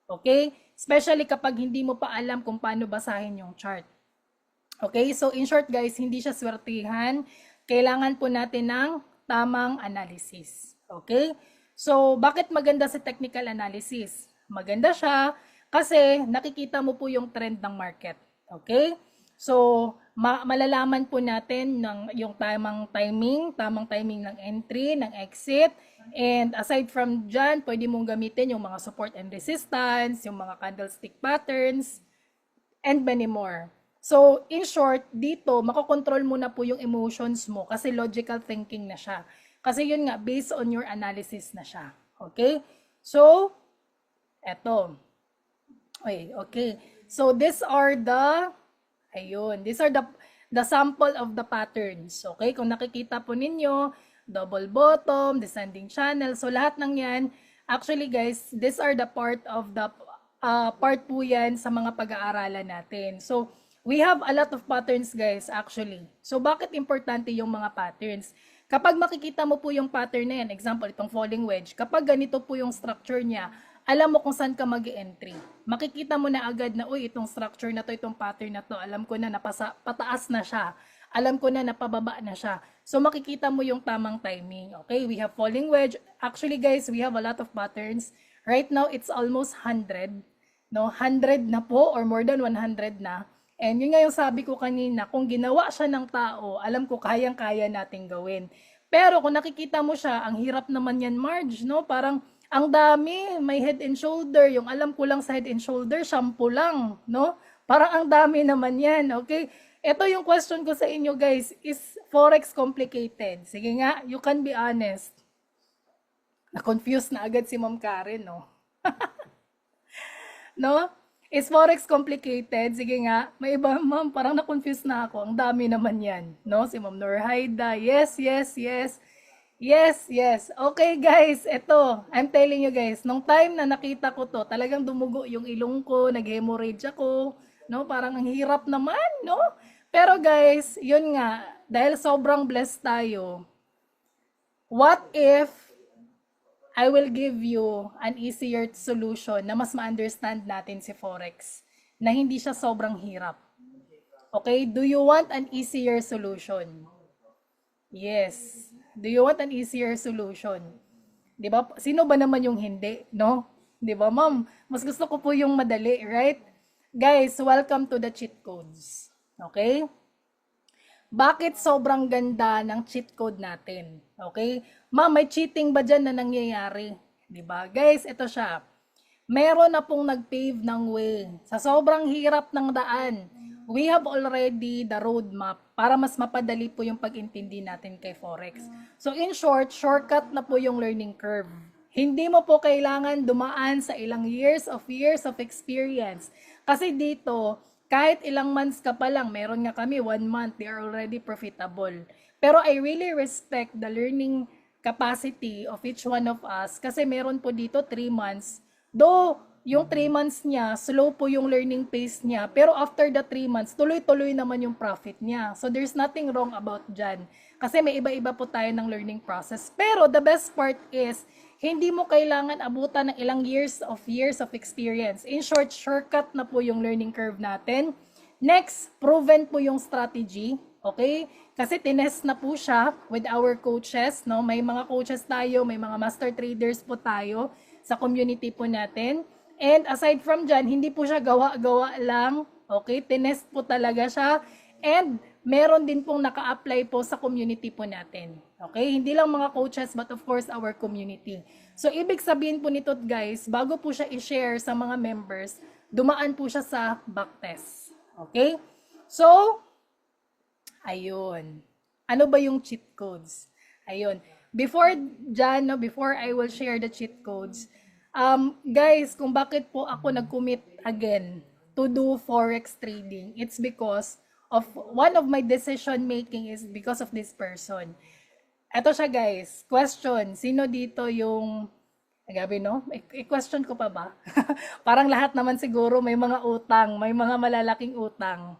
Okay? Especially kapag hindi mo pa alam kung paano basahin yung chart. Okay? So, in short guys, hindi siya swertihan. Kailangan po natin ng tamang analysis. Okay? So, bakit maganda sa technical analysis? Maganda siya kasi nakikita mo po yung trend ng market. Okay? So, malalaman po natin yung tamang timing ng entry, ng exit. And aside from dyan, pwede mong gamitin yung mga support and resistance, yung mga candlestick patterns, and many more. So, in short, dito, makokontrol mo na po yung emotions mo kasi logical thinking na siya. Kasi yun nga, based on your analysis na siya. Okay? So, eto. Okay. So, these are the sample of the patterns. Okay? Kung nakikita po ninyo, double bottom, descending channel. So, lahat ng yan, actually guys, these are the part po yan sa mga pag-aaralan natin. So, we have a lot of patterns guys actually. So, bakit importante yung mga patterns? Kapag makikita mo po yung pattern na yan, example, itong falling wedge, kapag ganito po yung structure niya, alam mo kung saan ka mag-entry. Makikita mo na agad na, uy, itong structure na to, itong pattern na to, alam ko na pataas na siya. Alam ko na napababa na siya. So, makikita mo yung tamang timing. Okay, we have falling wedge. Actually guys, we have a lot of patterns. Right now, it's almost 100. No, 100 na po or more than 100 na. And yun nga yung sabi ko kanina, kung ginawa siya ng tao, alam ko kayang-kaya nating gawin. Pero kung nakikita mo siya, ang hirap naman yan, Marge, no? Parang ang dami, may head and shoulder. Yung alam ko lang sa head and shoulder, shampoo lang, no? Parang ang dami naman yan, okay? Ito yung question ko sa inyo, guys. Is Forex complicated? Sige nga, you can be honest. Na-confuse na agad si Ma'am Karen, no? No? Is Forex complicated? Sige nga. May iba, ma'am, parang na-confuse na ako. Ang dami naman yan. No? Si Ma'am Norhaida. Yes. Okay, guys. Ito. I'm telling you, guys. Nung time na nakita ko to, talagang dumugo yung ilong ko. Nag-hemorrhage ako. No? Parang ang hirap naman, no? Pero, guys, yun nga. Dahil sobrang blessed tayo. What if I will give you an easier solution na mas ma-understand natin si Forex, na hindi siya sobrang hirap. Okay? Do you want an easier solution? Yes. Do you want an easier solution? 'Di ba? Sino ba naman yung hindi, no? 'Di ba, ma'am? Mas gusto ko po yung madali, right? Guys, welcome to the cheat codes. Okay? Bakit sobrang ganda ng cheat code natin? Okay? Ma'am, may cheating ba dyan na nangyayari? Diba? Guys, ito siya. Meron na pong nag-pave ng way. Sa sobrang hirap ng daan, we have already the roadmap para mas mapadali po yung pag-intindi natin kay Forex. So in short, shortcut na po yung learning curve. Hindi mo po kailangan dumaan sa ilang years of experience. Kasi dito, kahit ilang months ka pa lang, meron nga kami 1 month, they are already profitable. Pero I really respect the learning capacity of each one of us kasi meron po dito 3 months. Though, yung 3 months niya, slow po yung learning pace niya. Pero after the 3 months, tuloy-tuloy naman yung profit niya. So there's nothing wrong about dyan. Kasi may iba-iba po tayo ng learning process. Pero the best part is, hindi mo kailangan abutan ng ilang years of experience. In short, shortcut na po yung learning curve natin. Next, proven po yung strategy. Okay? Kasi tinest na po siya with our coaches. No? May mga coaches tayo, may mga master traders po tayo sa community po natin. And aside from dyan, hindi po siya gawa-gawa lang. Okay? Tinest po talaga siya. And meron din pong naka-apply po sa community po natin. Okay? Hindi lang mga coaches, but of course, our community. So, ibig sabihin po nito, guys, bago po siya i-share sa mga members, dumaan po siya sa backtest. Okay? So, ayun. Ano ba yung cheat codes? Ayun. Before dyan, before I will share the cheat codes, guys, kung bakit po ako nag-commit again to do Forex trading, it's because of one of my decision making is because of this person. Eto siya, guys. Question. Sino dito yung gabi, no? I-question ko pa ba? Parang lahat naman siguro may mga utang, may mga malalaking utang.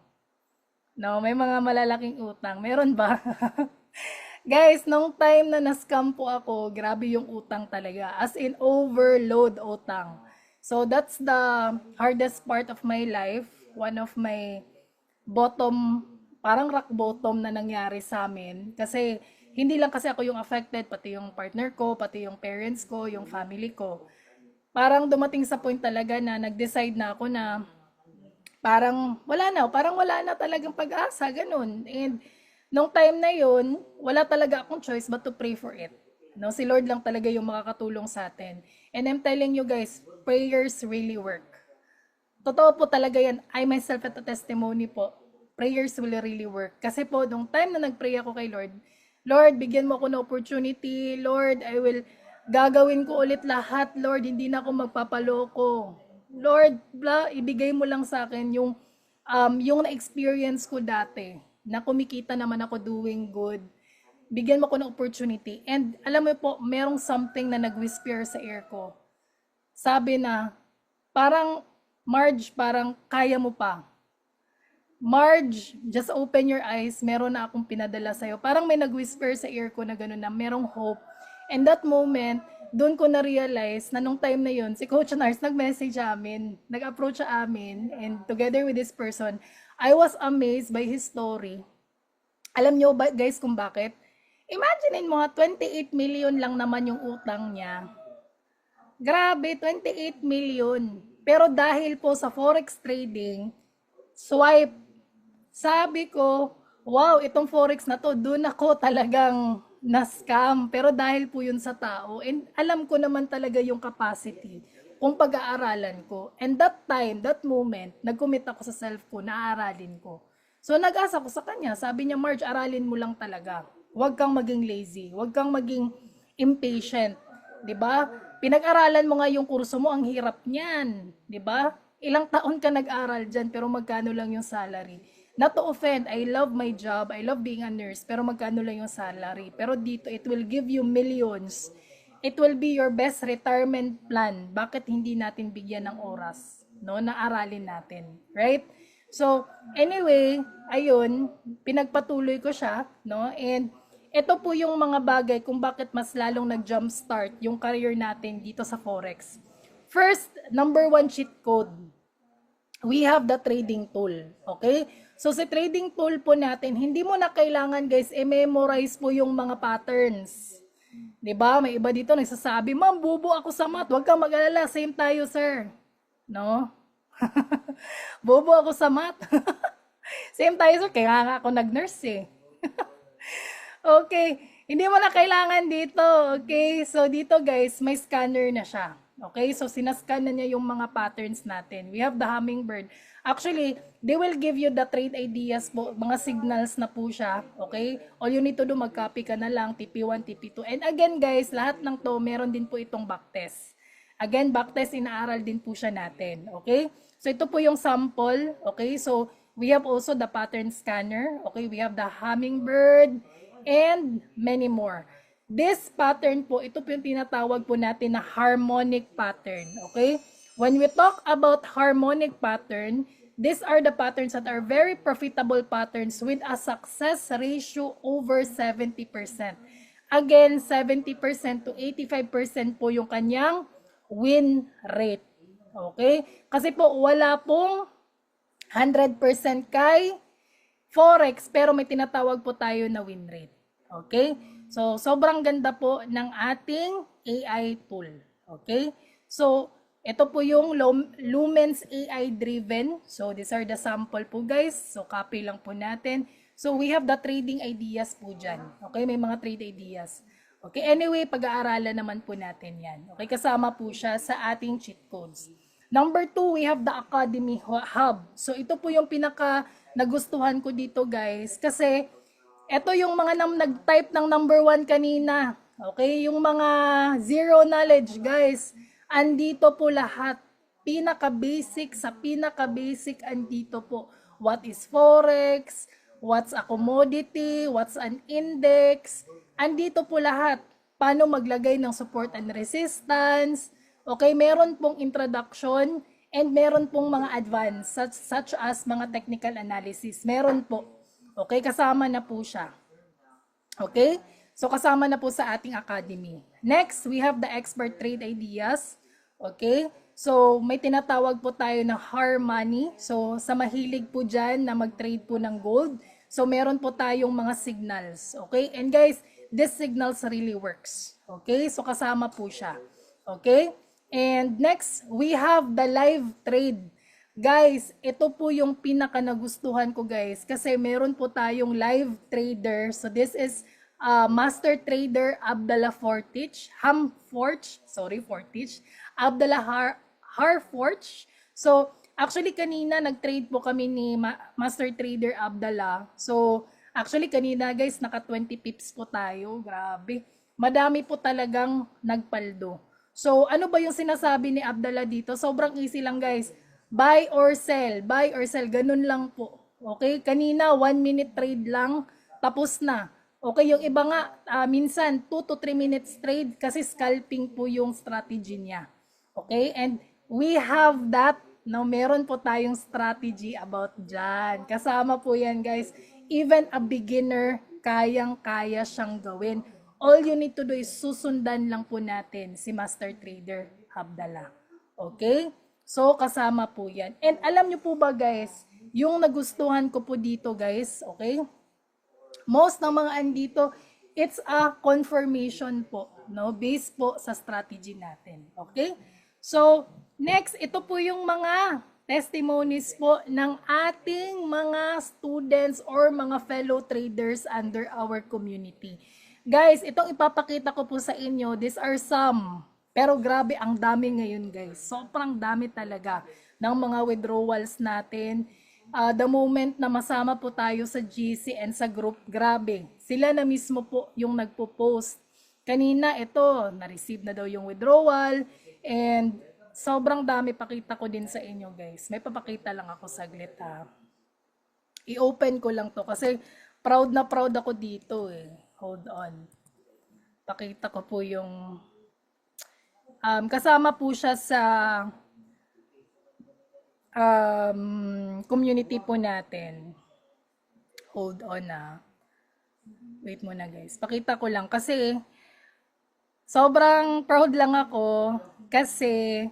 No, may mga malalaking utang. Meron ba? Guys, nung time na na-scam po ako, grabe yung utang talaga. As in, overload utang. So, that's the hardest part of my life. One of my bottom, parang rock bottom na nangyari sa amin. Kasi, hindi lang kasi ako yung affected, pati yung partner ko, pati yung parents ko, yung family ko. Parang dumating sa point talaga na nag-decide na ako na parang wala na talagang pag-asa, ganun. And nung time na yun, wala talaga akong choice but to pray for it. No, si Lord lang talaga yung makakatulong sa atin. And I'm telling you guys, prayers really work. Totoo po talaga yan. I myself at a testimony po. Prayers will really work. Kasi po, nung time na nag-pray ako kay Lord, Lord, bigyan mo ako ng opportunity. Lord, gagawin ko ulit lahat. Lord, hindi na ako magpapaloko. Lord, ibigay mo lang sa akin yung na-experience ko dati, na kumikita naman ako doing good. Bigyan mo ko ng opportunity. And alam mo po, merong something na nag-whisper sa ear ko. Sabi na, Marge, parang kaya mo pa. Marge, just open your eyes. Meron na akong pinadala sa'yo. Parang may nag-whisper sa ear ko na gano'n na merong hope. And that moment, doon ko na-realize na nung time na yun, si Coach Nars nag-message amin, nag-approach sa amin, and together with this person, I was amazed by his story. Alam nyo ba, guys, kung bakit? Imaginein mo, 28 million lang naman yung utang niya. Grabe, 28 million. Pero dahil po sa forex trading, swipe, sabi ko, wow, itong forex na to, doon ako talagang na-scam. Pero dahil po yun sa tao, and alam ko naman talaga yung capacity kung pag-aaralan ko. And that time, that moment, nag-commit ako sa self ko, na-aaralin ko. So nag-asa ko sa kanya, sabi niya, Marge, aralin mo lang talaga. Huwag kang maging lazy, huwag kang maging impatient, 'di ba? Pinag-aralan mo nga yung kurso mo, ang hirap niyan, 'di ba? Ilang taon ka nag-aral diyan pero magkano lang yung salary? Not to offend, I love my job, I love being a nurse, pero magkano lang yung salary? Pero dito it will give you millions. It will be your best retirement plan. Bakit hindi natin bigyan ng oras, no, na aralin natin, right? So, anyway, ayun, pinagpatuloy ko siya, no? And ito po yung mga bagay kung bakit mas lalong nag-jump start yung career natin dito sa Forex. First, number one cheat code. We have the trading tool. Okay? So, sa trading tool po natin, hindi mo na kailangan, guys, i-memorize po yung mga patterns. 'Di ba? May iba dito nagsasabi, "Ma'am, bubo ako sa math." Huwag kang mag-alala, same tayo, sir. No? Bobo ako sa math. Same tayo, sir. Kaya nga ako nag-nurse eh. Okay. Hindi mo na kailangan dito. Okay. So, dito guys, may scanner na siya. Okay. So, sinascan na niya yung mga patterns natin. We have the hummingbird. Actually, they will give you the trade ideas po, mga signals na po siya. Okay. All you need to do, mag-copy ka na lang, TP1, TP2. And again guys, lahat ng to, meron din po itong backtest. Again, backtest, inaaral din po siya natin. Okay. So, ito po yung sample. Okay. So, we have also the pattern scanner. Okay. We have the hummingbird and many more. This pattern po, ito po yung tinatawag po natin na harmonic pattern. Okay? When we talk about harmonic pattern, these are the patterns that are very profitable patterns with a success ratio over 70%. Again, 70% to 85% po yung kanyang win rate. Okay? Kasi po, wala pong 100% kay Forex, pero may tinatawag po tayo na win rate. Okay? So, sobrang ganda po ng ating AI tool. Okay? So, ito po yung Lumens AI driven. So, these are the sample po guys. So, copy lang po natin. So, we have the trading ideas po dyan. Okay? May mga trade ideas. Okay? Anyway, pag-aaralan naman po natin yan. Okay? Kasama po siya sa ating cheat codes. Number 2, we have the Academy Hub. So, ito po yung pinaka nagustuhan ko dito guys. Kasi, ito yung mga nag-type ng number 1 kanina. Okay? Yung mga zero knowledge guys. Andito po lahat. Pinaka-basic sa pinaka-basic andito po. What is Forex? What's a commodity? What's an index? Andito po lahat. Paano maglagay ng support and resistance? Okay, meron pong introduction and meron pong mga advanced such as mga technical analysis. Meron po. Okay, kasama na po siya. Okay? So, kasama na po sa ating academy. Next, we have the expert trade ideas. Okay? So, may tinatawag po tayo na harmony. So, sa mahilig po dyan na mag-trade po ng gold. So, meron po tayong mga signals. Okay? And guys, this signals really works. Okay? So, kasama po siya. Okay? And next, we have the live trade. Guys, ito po yung pinaka nagustuhan ko guys kasi meron po tayong live trader. So this is Master Trader Abdallah Fortich, Abdallah Harforch. So actually kanina nag-trade po kami ni Master Trader Abdallah. So actually kanina guys naka 20 pips po tayo. Grabe. Madami po talagang nagpaldo. So ano ba yung sinasabi ni Abdallah dito? Sobrang easy lang guys. Buy or sell, ganun lang po. Okay, kanina 1 minute trade lang, tapos na. Okay, yung iba nga, minsan 2 to 3 minutes trade kasi scalping po yung strategy niya. Okay, and we have that, no, meron po tayong strategy about dyan. Kasama po yan guys, even a beginner, kayang-kaya siyang gawin. All you need to do is susundan lang po natin si Master Trader Abdallah. Okay? So, kasama po yan. And alam nyo po ba guys, yung nagustuhan ko po dito guys, okay? Most ng mga andito, it's a confirmation po, no? Based po sa strategy natin, okay? So, next, ito po yung mga testimonies po ng ating mga students or mga fellow traders under our community. Guys, itong ipapakita ko po sa inyo, these are some. Pero grabe, ang dami ngayon guys. Sobrang dami talaga ng mga withdrawals natin. The moment na masama po tayo sa GC and sa group, grabe. Sila na mismo po yung nagpo-post. Kanina ito, na-receive na daw yung withdrawal. And sobrang dami, pakita ko din sa inyo guys. May papakita lang ako saglit ha. I-open ko lang to kasi proud na proud ako dito eh. Hold on. Pakita ko po yung... kasama po siya sa community po natin. Hold on na. Wait muna guys. Pakita ko lang kasi sobrang proud lang ako kasi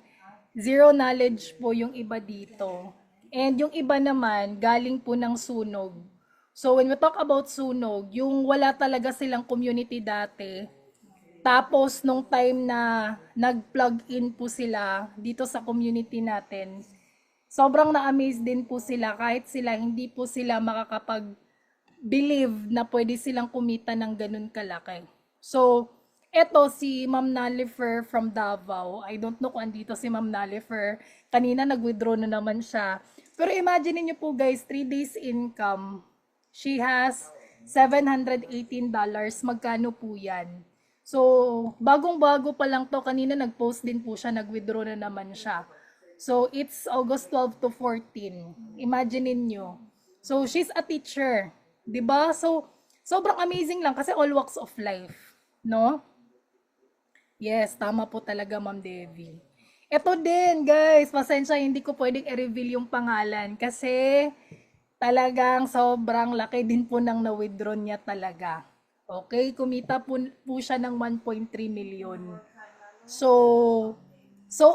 zero knowledge po yung iba dito. And yung iba naman galing po ng sunog. So when we talk about sunog, yung wala talaga silang community dati, tapos, nung time na nag-plug in po sila dito sa community natin, sobrang na-amaze din po sila kahit sila hindi po sila makakapag-believe na pwede silang kumita ng ganun kalaki. So, eto si Ma'am Nalifer from Davao. I don't know kung andito si Ma'am Nalifer. Kanina nag-withdraw na naman siya. Pero imagine niyo po guys, 3 days income. She has $718. Magkano po yan? So, bagong-bago pa lang to. Kanina nag-post din po siya, nag-withdraw na naman siya. So, it's August 12 to 14. Imagine niyo. So, she's a teacher. 'Di ba? So, sobrang amazing lang kasi all walks of life. No? Yes, tama po talaga, Ma'am Devi. Ito din, guys. Pasensya, hindi ko pwedeng i-reveal yung pangalan kasi talagang sobrang laki din po ng na-withdraw niya talaga. Okay, kumita po siya ng 1.3 million. So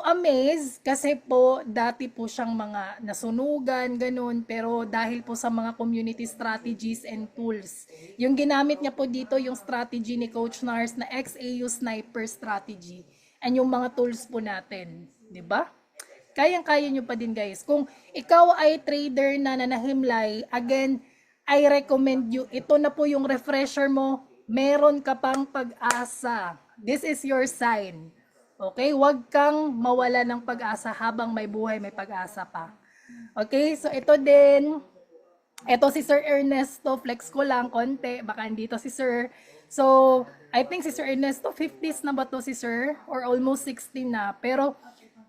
amazed kasi po dati po siyang mga nasunugan, ganun. Pero dahil po sa mga community strategies and tools, yung ginamit niya po dito yung strategy ni Coach Nars na XAU Sniper Strategy and yung mga tools po natin. 'Di ba? Kayang-kaya nyo pa din guys. Kung ikaw ay trader na nanahimlay, again, I recommend you, ito na po yung refresher mo, meron ka pang pag-asa. This is your sign. Okay? Huwag kang mawala ng pag-asa habang may buhay, may pag-asa pa. Okay? So ito din, ito si Sir Ernesto, flex ko lang konti, baka andito si Sir. So, I think si Sir Ernesto, 50s na ba to si Sir? Or almost 60 na. Pero,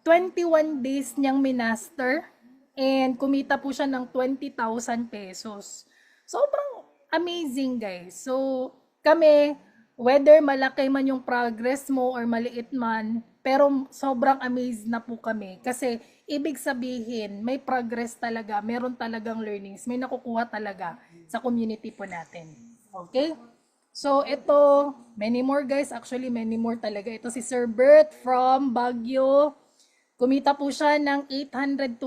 21 days niyang minaster and kumita po siya ng 20,000 pesos. Sobrang amazing guys. So kami, whether malaki man yung progress mo or maliit man, pero sobrang amazed na po kami kasi ibig sabihin may progress talaga, meron talagang learnings, may nakukuha talaga sa community po natin. Okay? So ito, many more guys, actually many more talaga. Ito si Sir Bert from Baguio. Kumita po siya ng 820.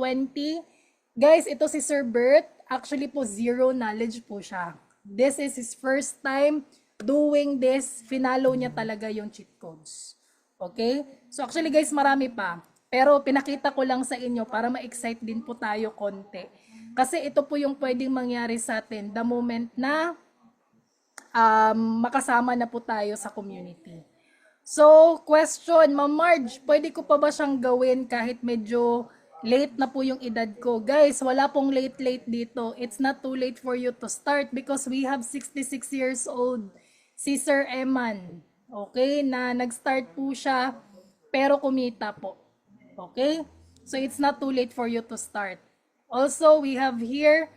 Guys, ito si Sir Bert. Actually po, zero knowledge po siya. This is his first time doing this. Finalo niya talaga yung cheat codes. Okay? So actually guys, marami pa. Pero pinakita ko lang sa inyo para ma-excite din po tayo konti. Kasi ito po yung pwedeng mangyari sa atin the moment na makasama na po tayo sa community. So, question, Ma'am Marge, pwede ko pa ba siyang gawin kahit medyo late na po yung edad ko? Guys, wala pong late dito. It's not too late for you to start because we have 66 years old si Sir Eman. Okay, na nag-start po siya pero kumita po. Okay? So, it's not too late for you to start. Also, we have here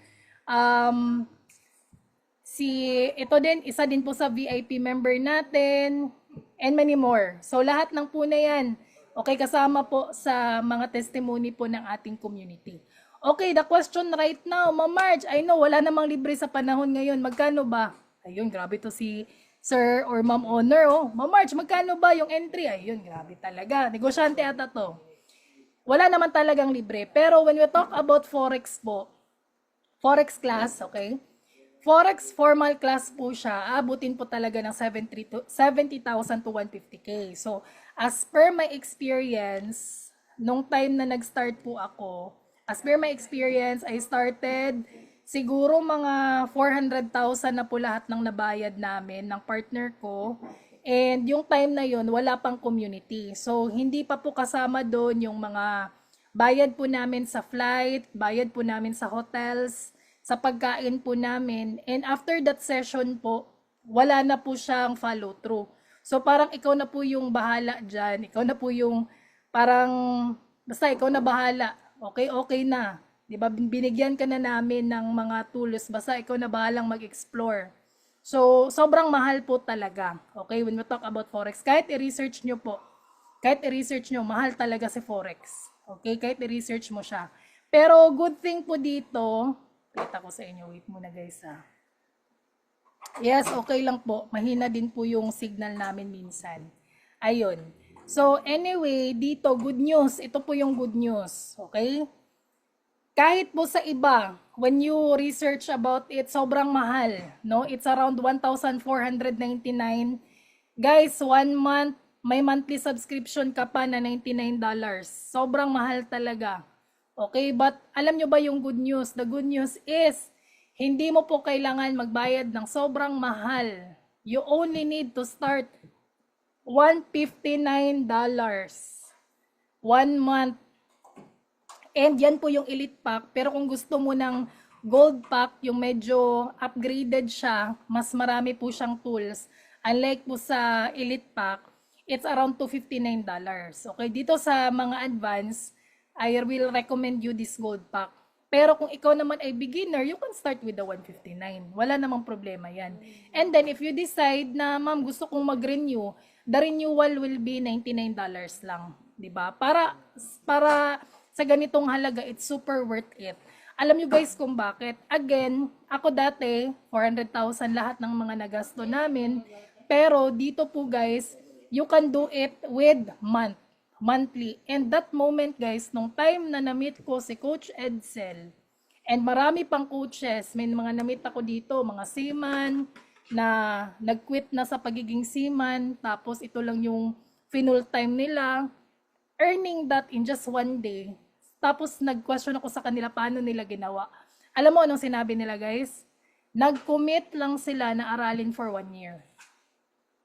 ito din, isa din po sa VIP member natin, and many more. So, lahat ng po na yan, okay, kasama po sa mga testimony po ng ating community. Okay, the question right now, Ma'am Marge, I know, wala namang libre sa panahon ngayon. Magkano ba? Ayun, grabe to si Sir or Ma'am Honor, oh. Ma'am Marge, magkano ba yung entry? Ayun, grabe talaga. Negosyante ata to. Wala naman talagang libre. Pero when we talk about Forex po, Forex class, okay? Forex formal class po siya, abutin po talaga ng 70,000 to 150K. So, as per my experience, nung time na nag-start po ako, as per my experience, I started siguro mga 400,000 na po lahat ng nabayad namin ng partner ko. And yung time na yun, wala pang community. So, hindi pa po kasama doon yung mga bayad po namin sa flight, bayad po namin sa hotels, sa pagkain po namin. And after that session po, wala na po siyang follow through. So parang ikaw na po yung bahala dyan. Ikaw na po yung parang, basta ikaw na bahala. Okay, okay na. Diba? Binigyan ka na namin ng mga tools. Basta ikaw na bahalang mag-explore. So, sobrang mahal po talaga. Okay, when we talk about Forex. Kahit i-research nyo po. Kahit i-research nyo, mahal talaga si Forex. Okay, kahit i-research mo siya. Pero good thing po dito, kita ko sa inyo. Wait muna guys ha. Yes, okay lang po. Mahina din po yung signal namin minsan. Ayun. So anyway, dito good news. Ito po yung good news. Okay? Kahit po sa iba, when you research about it, sobrang mahal. No? It's around 1,499. Guys, 1 month, may monthly subscription ka pa na $99. Sobrang mahal talaga. Okay, but alam nyo ba yung good news? The good news is, hindi mo po kailangan magbayad ng sobrang mahal. You only need to start $159. 1 month. And yan po yung Elite Pack. Pero kung gusto mo ng Gold Pack, yung medyo upgraded siya, mas marami po siyang tools. Unlike po sa Elite Pack, it's around $259. Okay, dito sa mga advanced, I will recommend you this gold pack. Pero kung ikaw naman ay beginner, you can start with the 159. Wala namang problema yan. And then if you decide na, ma'am, gusto kong mag-renew, the renewal will be $99 lang. Diba? Para sa ganitong halaga, it's super worth it. Alam nyo guys kung bakit. Again, ako dati, 400,000 lahat ng mga nagasto namin. Pero dito po guys, you can do it with monthly. And that moment guys, nung time na na-meet ko si Coach Edsel, and marami pang coaches, may mga na-meet ako dito, mga seaman, na nag-quit na sa pagiging seaman, tapos ito lang yung full time nila, earning that in just one day. Tapos nag-question ako sa kanila paano nila ginawa. Alam mo anong sinabi nila guys? Nag-commit lang sila na aralin for 1 year.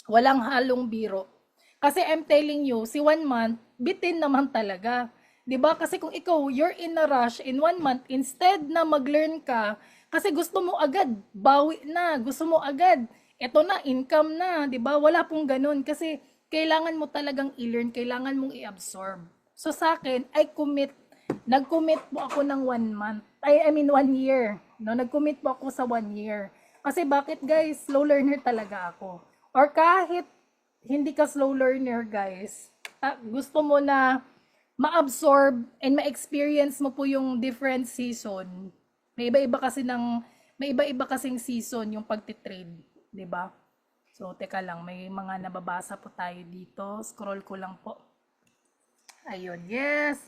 Walang halong biro. Kasi I'm telling you, si 1 month, bitin naman talaga. 'Di ba? Kasi kung ikaw, you're in a rush in 1 month, instead na mag-learn ka, kasi gusto mo agad, bawi na, gusto mo agad, eto na, income na, 'di ba? Wala pong ganun kasi kailangan mo talagang i-learn, kailangan mong i-absorb. So sa akin, nag-commit po ako ng 1 month. I mean 1 year. No, nag-commit po ako sa 1 year. Kasi bakit guys, slow learner talaga ako. Or kahit hindi ka slow learner guys, gusto mo na ma-absorb and ma-experience mo po yung different season. May iba-iba kasing season yung pagtitrade, 'di ba? So teka lang, may mga nababasa po tayo dito. Scroll ko lang po. Ayun, yes.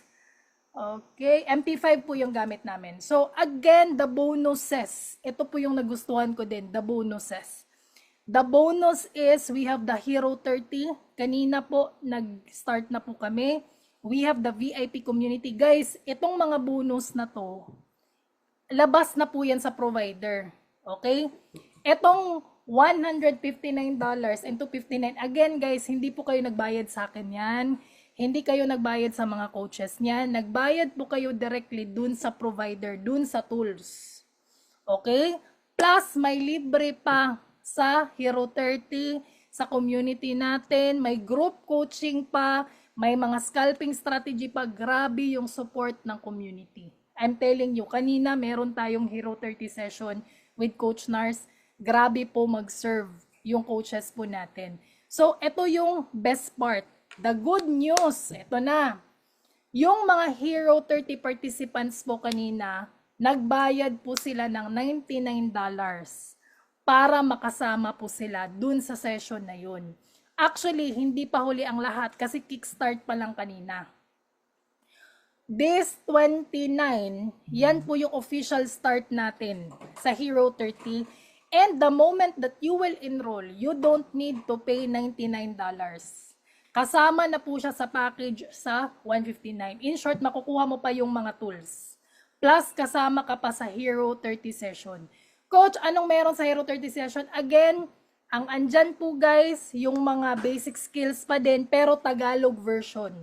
Okay, MP5 po yung gamit namin. So again, the bonuses. Ito po yung nagustuhan ko din, the bonuses. The bonus is we have the Hero 30. Kanina po, nag-start na po kami. we have the VIP community. Guys, itong mga bonus na to, labas na po yan sa provider. Okay? Etong $159 and $259, again guys, hindi po kayo nagbayad sa akin yan. Hindi kayo nagbayad sa mga coaches niyan. Nagbayad po kayo directly dun sa provider, dun sa tools. Okay? Plus, may libre pa sa Hero 30, sa community natin. May group coaching pa. May mga scalping strategy pa. Grabe yung support ng community. I'm telling you, kanina meron tayong Hero 30 session with Coach Nars. Grabe po mag-serve yung coaches po natin. So, ito yung best part. The good news, ito na. Yung mga Hero 30 participants po kanina, nagbayad po sila ng $99 para makasama po sila dun sa session na yun. Actually, hindi pa huli ang lahat kasi kickstart pa lang kanina. This 29, yan po yung official start natin sa Hero 30. And the moment that you will enroll, you don't need to pay $99. Kasama na po siya sa package sa $159. In short, makukuha mo pa yung mga tools. Plus, kasama ka pa sa Hero 30 session. Coach, anong meron sa Hero 30 session? Again, ang andyan po guys, yung mga basic skills pa din, pero Tagalog version.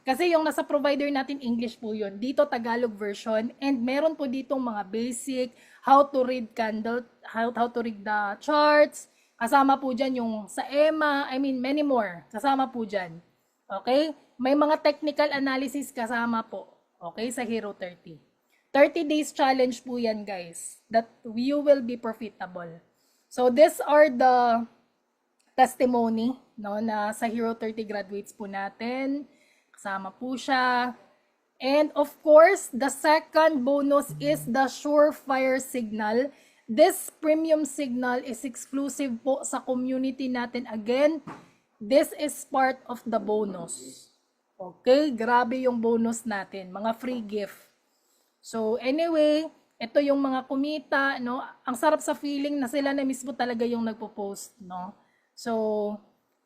Kasi yung nasa provider natin, English po yun. Dito, Tagalog version. And meron po ditong mga basic, how to read candle, how to read the charts. Kasama po dyan yung sa EMA, many more. Kasama po dyan. Okay? May mga technical analysis kasama po. Okay? Sa Hero 30. 30 days challenge po yan, guys. That you will be profitable. So, these are the testimony, no, na sa Hero 30 graduates po natin. Kasama po siya. And of course, the second bonus is the Surefire Signal. This premium signal is exclusive po sa community natin. Again, this is part of the bonus. Okay, grabe yung bonus natin. Mga free gift. So anyway, ito yung mga kumita, no? Ang sarap sa feeling na sila na mismo talaga yung nagpo-post, no? So,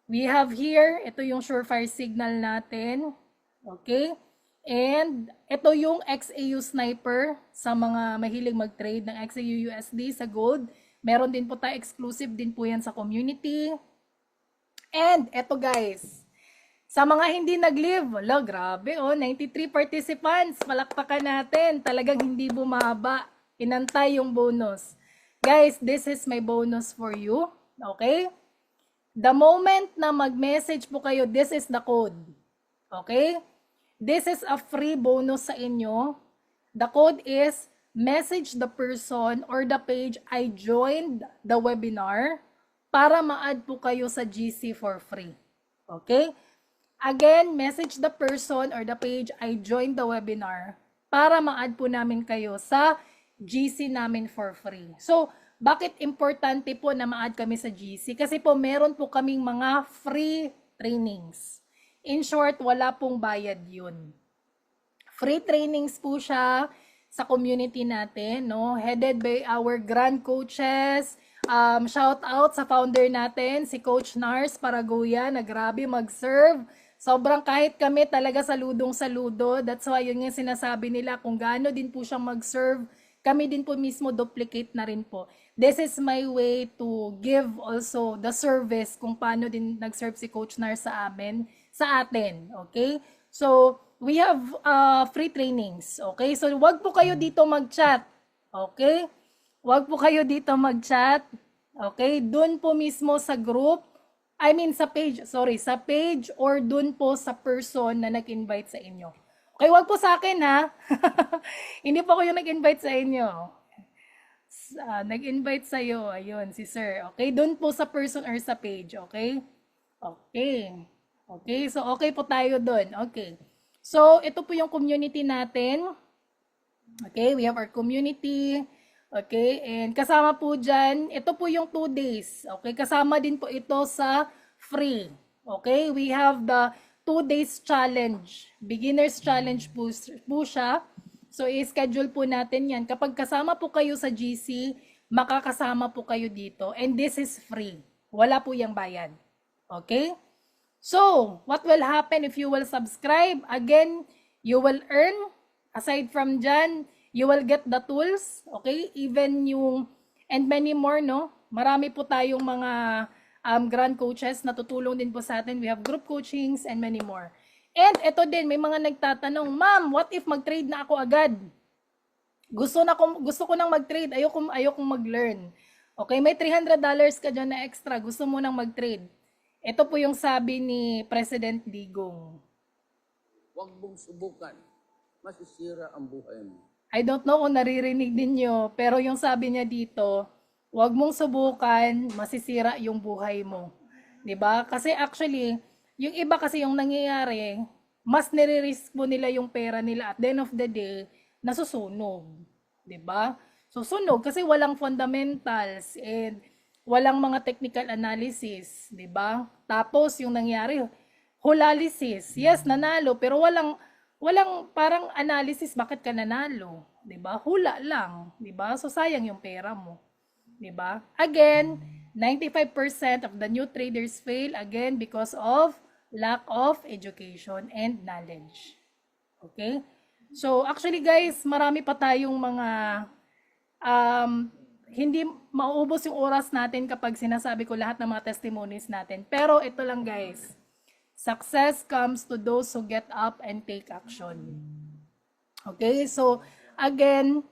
we have here, ito yung Surefire Signal natin. Okay? And ito yung XAU Sniper sa mga mahilig mag-trade ng XAU USD sa gold. Meron din po tayo, exclusive din po yan sa community. And ito guys, sa mga hindi nag-live, wala, grabe oh, 93 participants, palakpakan natin, talagang hindi bumaba, inantay yung bonus. Guys, this is my bonus for you, okay? The moment na mag-message po kayo, this is the code, okay? This is a free bonus sa inyo. The code is message the person or the page I joined the webinar para ma-add po kayo sa GC for free. Okay? Again, message the person or the page I joined the webinar para ma-add po namin kayo sa GC namin for free. So, bakit importante po na ma-add kami sa GC? Kasi po meron po kaming mga free trainings. In short, wala pong bayad yun. Free trainings po siya sa community natin, no? Headed by our grand coaches. Shout out sa founder natin, si Coach Nars Paraguya, na grabe mag-serve. Sobrang kahit kami talaga saludong saludo. That's why yun yung sinasabi nila kung gaano din po siyang mag-serve. Kami din po mismo duplicate na rin po. This is my way to give also the service kung paano din nag-serve si Coach Nars sa amin. Sa atin, okay? So, we have free trainings, okay? So, wag po kayo dito mag-chat, okay? Wag po kayo dito mag-chat, okay? Doon po mismo sa group, sa page or doon po sa person na nag-invite sa inyo. Okay, wag po sa akin ha. Hindi po ako yung nag-invite sa inyo. Nag-invite sa iyo, ayun, si sir. Okay, doon po sa person or sa page, okay? Okay. Okay, so okay po tayo doon. Okay. So, ito po yung community natin. Okay, we have our community. Okay, and kasama po dyan, ito po yung 2 days. Okay, kasama din po ito sa free. Okay, we have the 2 days challenge. Beginners challenge po siya. So, i-schedule po natin yan. Kapag kasama po kayo sa GC, makakasama po kayo dito. And this is free. Wala po yung bayad. Okay? So, what will happen if you will subscribe? Again, you will earn. Aside from dyan, you will get the tools. Okay? Even yung, and many more, no? Marami po tayong mga grand coaches na tutulong din po sa atin. We have group coachings and many more. And ito din, may mga nagtatanong, Ma'am, what if mag-trade na ako agad? Gusto ko nang mag-trade, ayokong mag-learn. Okay, may $300 ka dyan na extra, gusto mo nang mag-trade. Ito po yung sabi ni President Digong. Huwag mong subukan. Masisira ang buhay mo. I don't know kung naririnig ninyo, pero yung sabi niya dito, huwag mong subukan, masisira yung buhay mo. 'Di ba? Kasi actually, yung iba kasi yung nangyayari, mas nire-risk mo nila yung pera nila at the end of the day, nasusunog. 'Di ba? Susunog kasi walang fundamentals and walang mga technical analysis, 'di ba? Tapos yung nangyari, hulalysis. Yes, nanalo pero walang parang analysis bakit ka nanalo, 'di ba? Hula lang, 'di ba? So sayang yung pera mo, 'di ba? Again, 95% of the new traders fail again because of lack of education and knowledge. Okay? So actually guys, marami pa tayong mga hindi mauubos yung oras natin kapag sinasabi ko lahat ng mga testimonies natin. Pero ito lang guys, success comes to those who get up and take action. Okay, so again,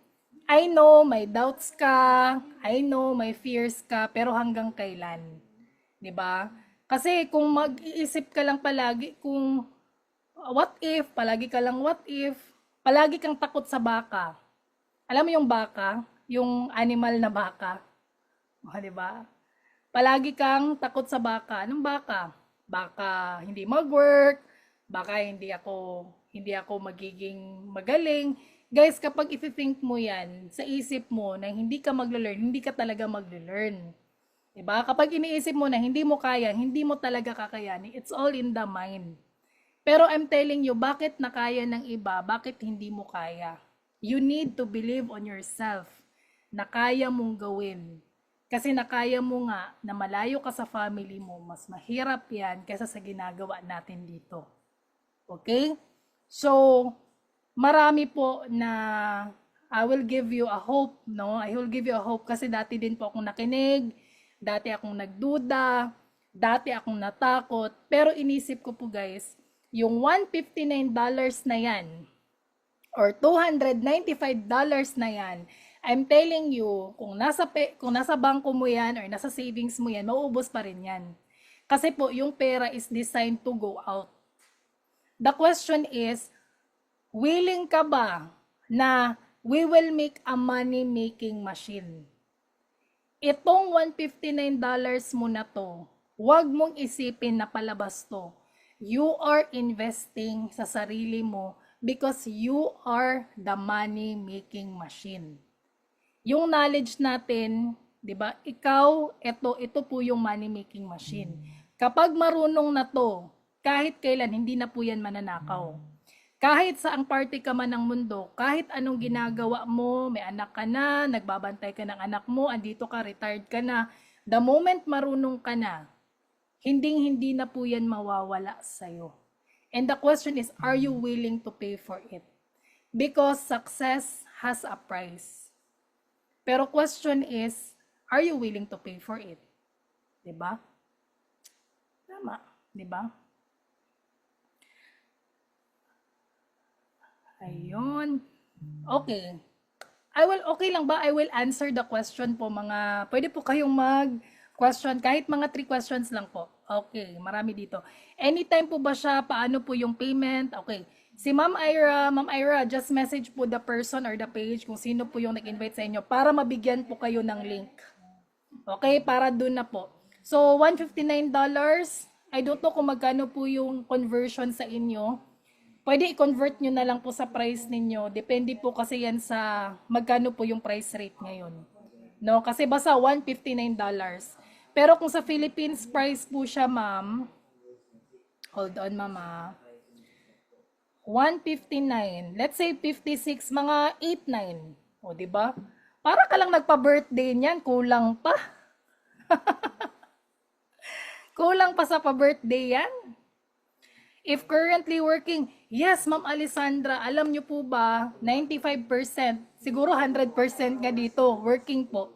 I know may doubts ka, I know may fears ka, pero hanggang kailan? 'Di ba? Kasi kung mag-iisip ka lang palagi kung what if, palagi ka lang what if, palagi kang takot sa baka. Alam mo yung baka, yung animal na baka. O, 'di ba? Palagi kang takot sa baka. Anong baka? Baka hindi mag-work, baka hindi ako magiging magaling. Guys, kapag i-think mo 'yan sa isip mo na hindi ka magle-learn, hindi ka talaga magle-learn. 'Di ba? Kapag iniisip mo na hindi mo kaya, hindi mo talaga kakayanin. It's all in the mind. Pero I'm telling you, bakit nakaya ng iba, bakit hindi mo kaya? You need to believe on yourself na kaya mong gawin. Kasi nakaya mo nga na malayo ka sa family mo, mas mahirap yan kaysa sa ginagawa natin dito. Okay? So, marami po na I will give you a hope, no? I will give you a hope kasi dati din po akong nakinig, dati akong nagduda, dati akong natakot, pero inisip ko po guys, yung $159 na yan, or $295 na yan, I'm telling you, kung nasa bangko mo yan or nasa savings mo yan, mauubos pa rin yan. Kasi po, yung pera is designed to go out. The question is, willing ka ba na we will make a money-making machine? Itong $159 mo na to, huwag mong isipin na palabas to. You are investing sa sarili mo because you are the money-making machine. Yung knowledge natin, 'di ba? Ito po yung money-making machine. Kapag marunong na to, kahit kailan hindi na po yan mananakaw. Kahit saang party ka man ng mundo, kahit anong ginagawa mo, may anak ka na, nagbabantay ka ng anak mo, andito ka, retired ka na, the moment marunong ka na, hindi na po yan mawawala sa'yo. And the question is, are you willing to pay for it? Because success has a price. Pero question is, are you willing to pay for it? 'Di ba? Tama, 'di ba? Ayun. Okay. Okay lang ba? I will answer the question po mga, pwede po kayong mag-question, kahit mga 3 questions lang po. Okay, marami dito. Anytime po ba siya? Paano po yung payment? Okay. Si Ma'am Ira, just message po the person or the page kung sino po yung nag-invite sa inyo para mabigyan po kayo ng link. Okay, para doon na po. So, $159, I don't know kung magkano po yung conversion sa inyo. Pwede i-convert nyo na lang po sa price ninyo. Depende po kasi yan sa magkano po yung price rate ngayon. No, kasi basta $159. Pero kung sa Philippines price po siya, ma'am, hold on, mama. 159. Let's say 56, mga 89. O, di ba? Para ka lang nagpa-birthday niyan, kulang pa. Kulang pa sa pa-birthday yan. If currently working, yes, Ma'am Alessandra, alam nyo po ba, 95%, siguro 100% nga dito, working po.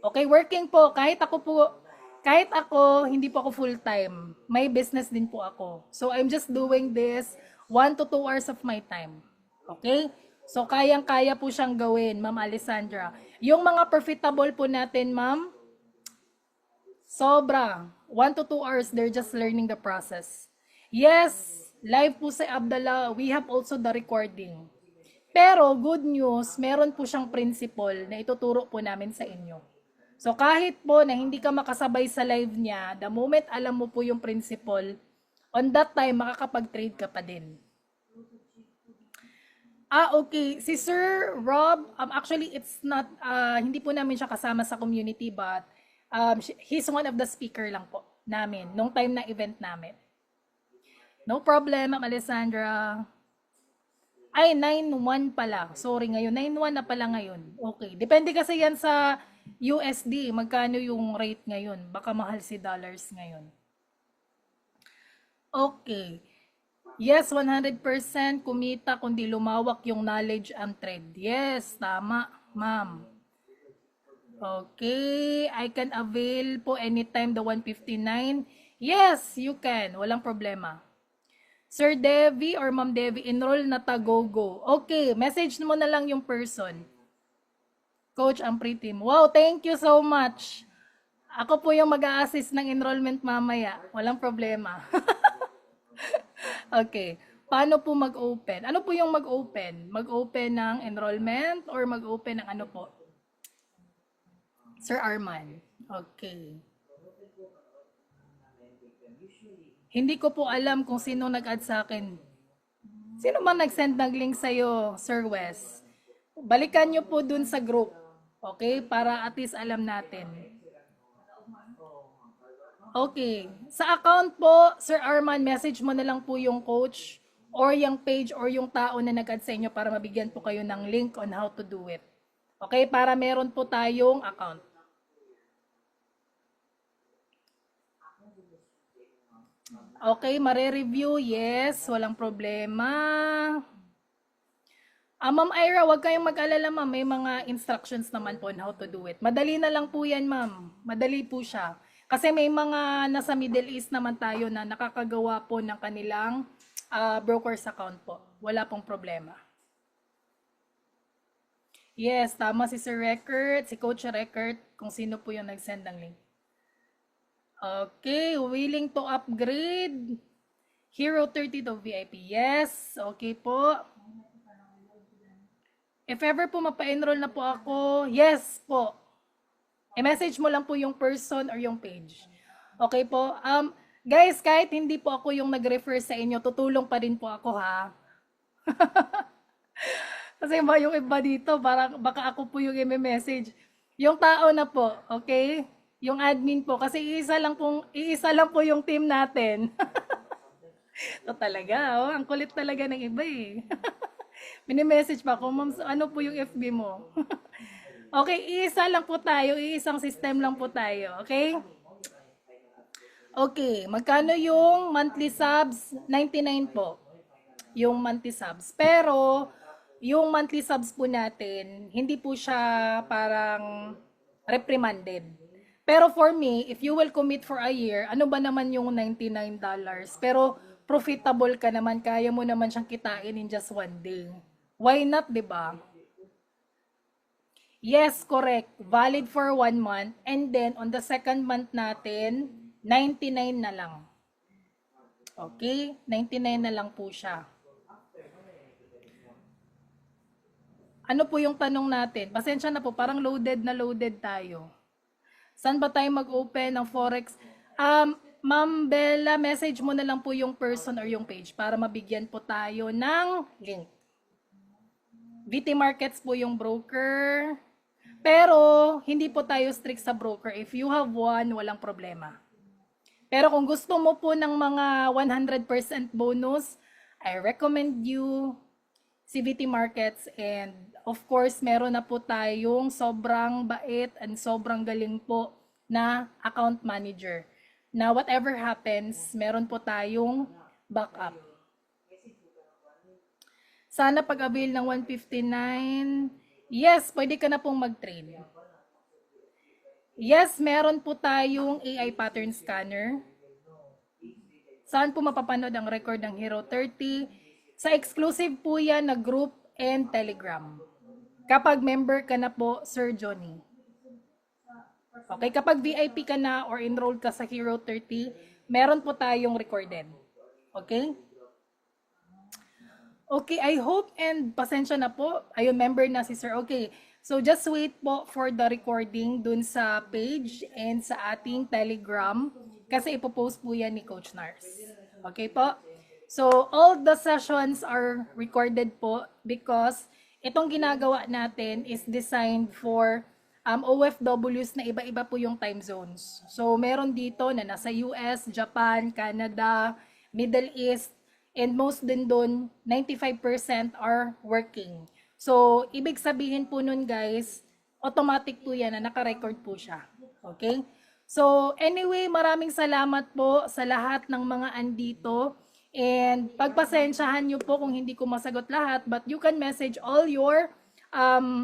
Okay, working po. Kahit ako, hindi po ako full-time. May business din po ako. So, I'm just doing this 1 to 2 hours of my time. Okay? So, kayang-kaya po siyang gawin, Ma'am Alessandra. Yung mga profitable po natin, Ma'am, sobra. 1 to 2 hours, they're just learning the process. Yes, live po sa Abdallah. We have also the recording. Pero, good news, meron po siyang principle na ituturo po namin sa inyo. So, kahit po na hindi ka makasabay sa live niya, the moment alam mo po yung principle, on that time, makakapag-trade ka pa din. Okay. Si Sir Rob, actually, it's not, hindi po namin siya kasama sa community, but he's one of the speaker lang po namin, nung time na event namin. No problem, Ma'am Alessandra. Ay, 9-1 pala. Sorry, ngayon. 9-1 na pala ngayon. Okay. Depende kasi yan sa USD. Magkano yung rate ngayon? Baka mahal si dollars ngayon. Okay. Yes, 100% kumita kundi lumawak yung knowledge and trade. Yes, tama, ma'am. Okay, I can avail po anytime the 159. Yes, you can. Walang problema. Sir Devi or Ma'am Devi, enroll na tagogo. Okay, message mo na lang yung person. Coach ang pre-team. Wow, thank you so much. Ako po yung mag-a-assist ng enrollment mamaya. Walang problema. Okay. Paano po mag-open? Ano po yung mag-open? Mag-open ng enrollment or mag-open ng ano po? Sir Arman. Okay. Hindi ko po alam kung sino nag-add sa akin. Sino man nag-send ng link sa'yo, Sir Wes? Balikan nyo po dun sa group. Okay? Para at least alam natin. Okay. Sa account po, Sir Arman, message mo na lang po yung coach or yung page or yung tao na nag-add sa inyo para mabigyan po kayo ng link on how to do it. Okay? Para meron po tayong account. Okay, mare-review. Yes, walang problema. Ma'am Ira, huwag kayong mag-alala, ma'am. May mga instructions naman po on how to do it. Madali na lang po yan, ma'am. Madali po siya. Kasi may mga nasa Middle East naman tayo na nakakagawa po ng kanilang broker's account po. Wala pong problema. Yes, tama si Sir Record, si Coach Record, kung sino po yung nag-send ng link. Okay, willing to upgrade. Hero 30 to VIP. Yes, okay po. If ever po mapa-enroll na po ako, yes po. I-message mo lang po yung person or yung page. Okay po. Guys, kahit hindi po ako yung nag-refer sa inyo, tutulong pa rin po ako ha. Kasi yung iba dito, baka ako po yung i-message. Yung tao na po, okay? Yung admin po, kasi iisa lang po yung team natin. Ito talaga, ang kulit talaga ng iba eh. Mini-message pa ako, ma'am, ano po yung FB mo? Okay, iisa lang po tayo, iisang system lang po tayo, okay? Okay, magkano yung monthly subs? 99 po. Yung monthly subs. Pero, yung monthly subs po natin, hindi po siya parang reprimanded. Pero for me, if you will commit for a year, ano ba naman yung $99? Pero profitable ka naman, kaya mo naman siyang kitain in just one day. Why not, di ba? Yes, correct. Valid for 1 month. And then, on the second month natin, 99 na lang. Okay? 99 na lang po siya. Ano po yung tanong natin? Pasensya na po, parang loaded tayo. Saan ba tayo mag-open ng Forex? Ma'am Bella, message mo na lang po yung person or yung page para mabigyan po tayo ng link. VT Markets po yung broker. Pero, hindi po tayo strict sa broker. If you have one, walang problema. Pero kung gusto mo po ng mga 100% bonus, I recommend you CVT Markets, and of course, meron na po tayong sobrang bait and sobrang galing po na account manager. Na whatever happens, meron po tayong backup. Sana pag-avail ng 159. Yes, pwede ka na pong mag-trade. Yes, meron po tayong AI pattern scanner. Saan po mapapanood ang record ng Hero 30? Sa exclusive po yan na group and Telegram. Kapag member ka na po, Sir Johnny. Okay, kapag VIP ka na or enrolled ka sa Hero 30, meron po tayong recorded. Okay? Okay, I hope and pasensya na po. Ayun, member na si Sir. Okay, so just wait po for the recording dun sa page and sa ating Telegram kasi ipopost po yan ni Coach Nars. Okay po? So, all the sessions are recorded po because itong ginagawa natin is designed for OFWs na iba-iba po yung time zones. So, meron dito na nasa US, Japan, Canada, Middle East, and most din doon, 95% are working. So, ibig sabihin po nun guys, automatic po yan na naka-record po siya. Okay? So, anyway, maraming salamat po sa lahat ng mga andito. And pagpasensyahan nyo po kung hindi ko masagot lahat, but you can message all your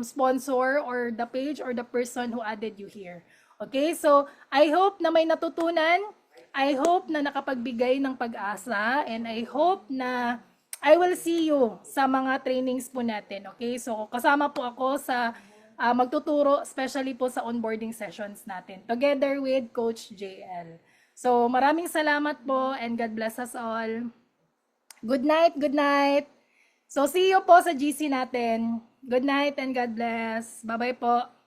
sponsor or the page or the person who added you here. Okay? So, I hope na may natutunan. I hope na nakapagbigay ng pag-asa and I hope na I will see you sa mga trainings po natin. Okay? So, kasama po ako sa magtuturo, especially po sa onboarding sessions natin together with Coach JL. So, maraming salamat po and God bless us all. Good night, good night. So, see you po sa GC natin. Good night and God bless. Bye-bye po.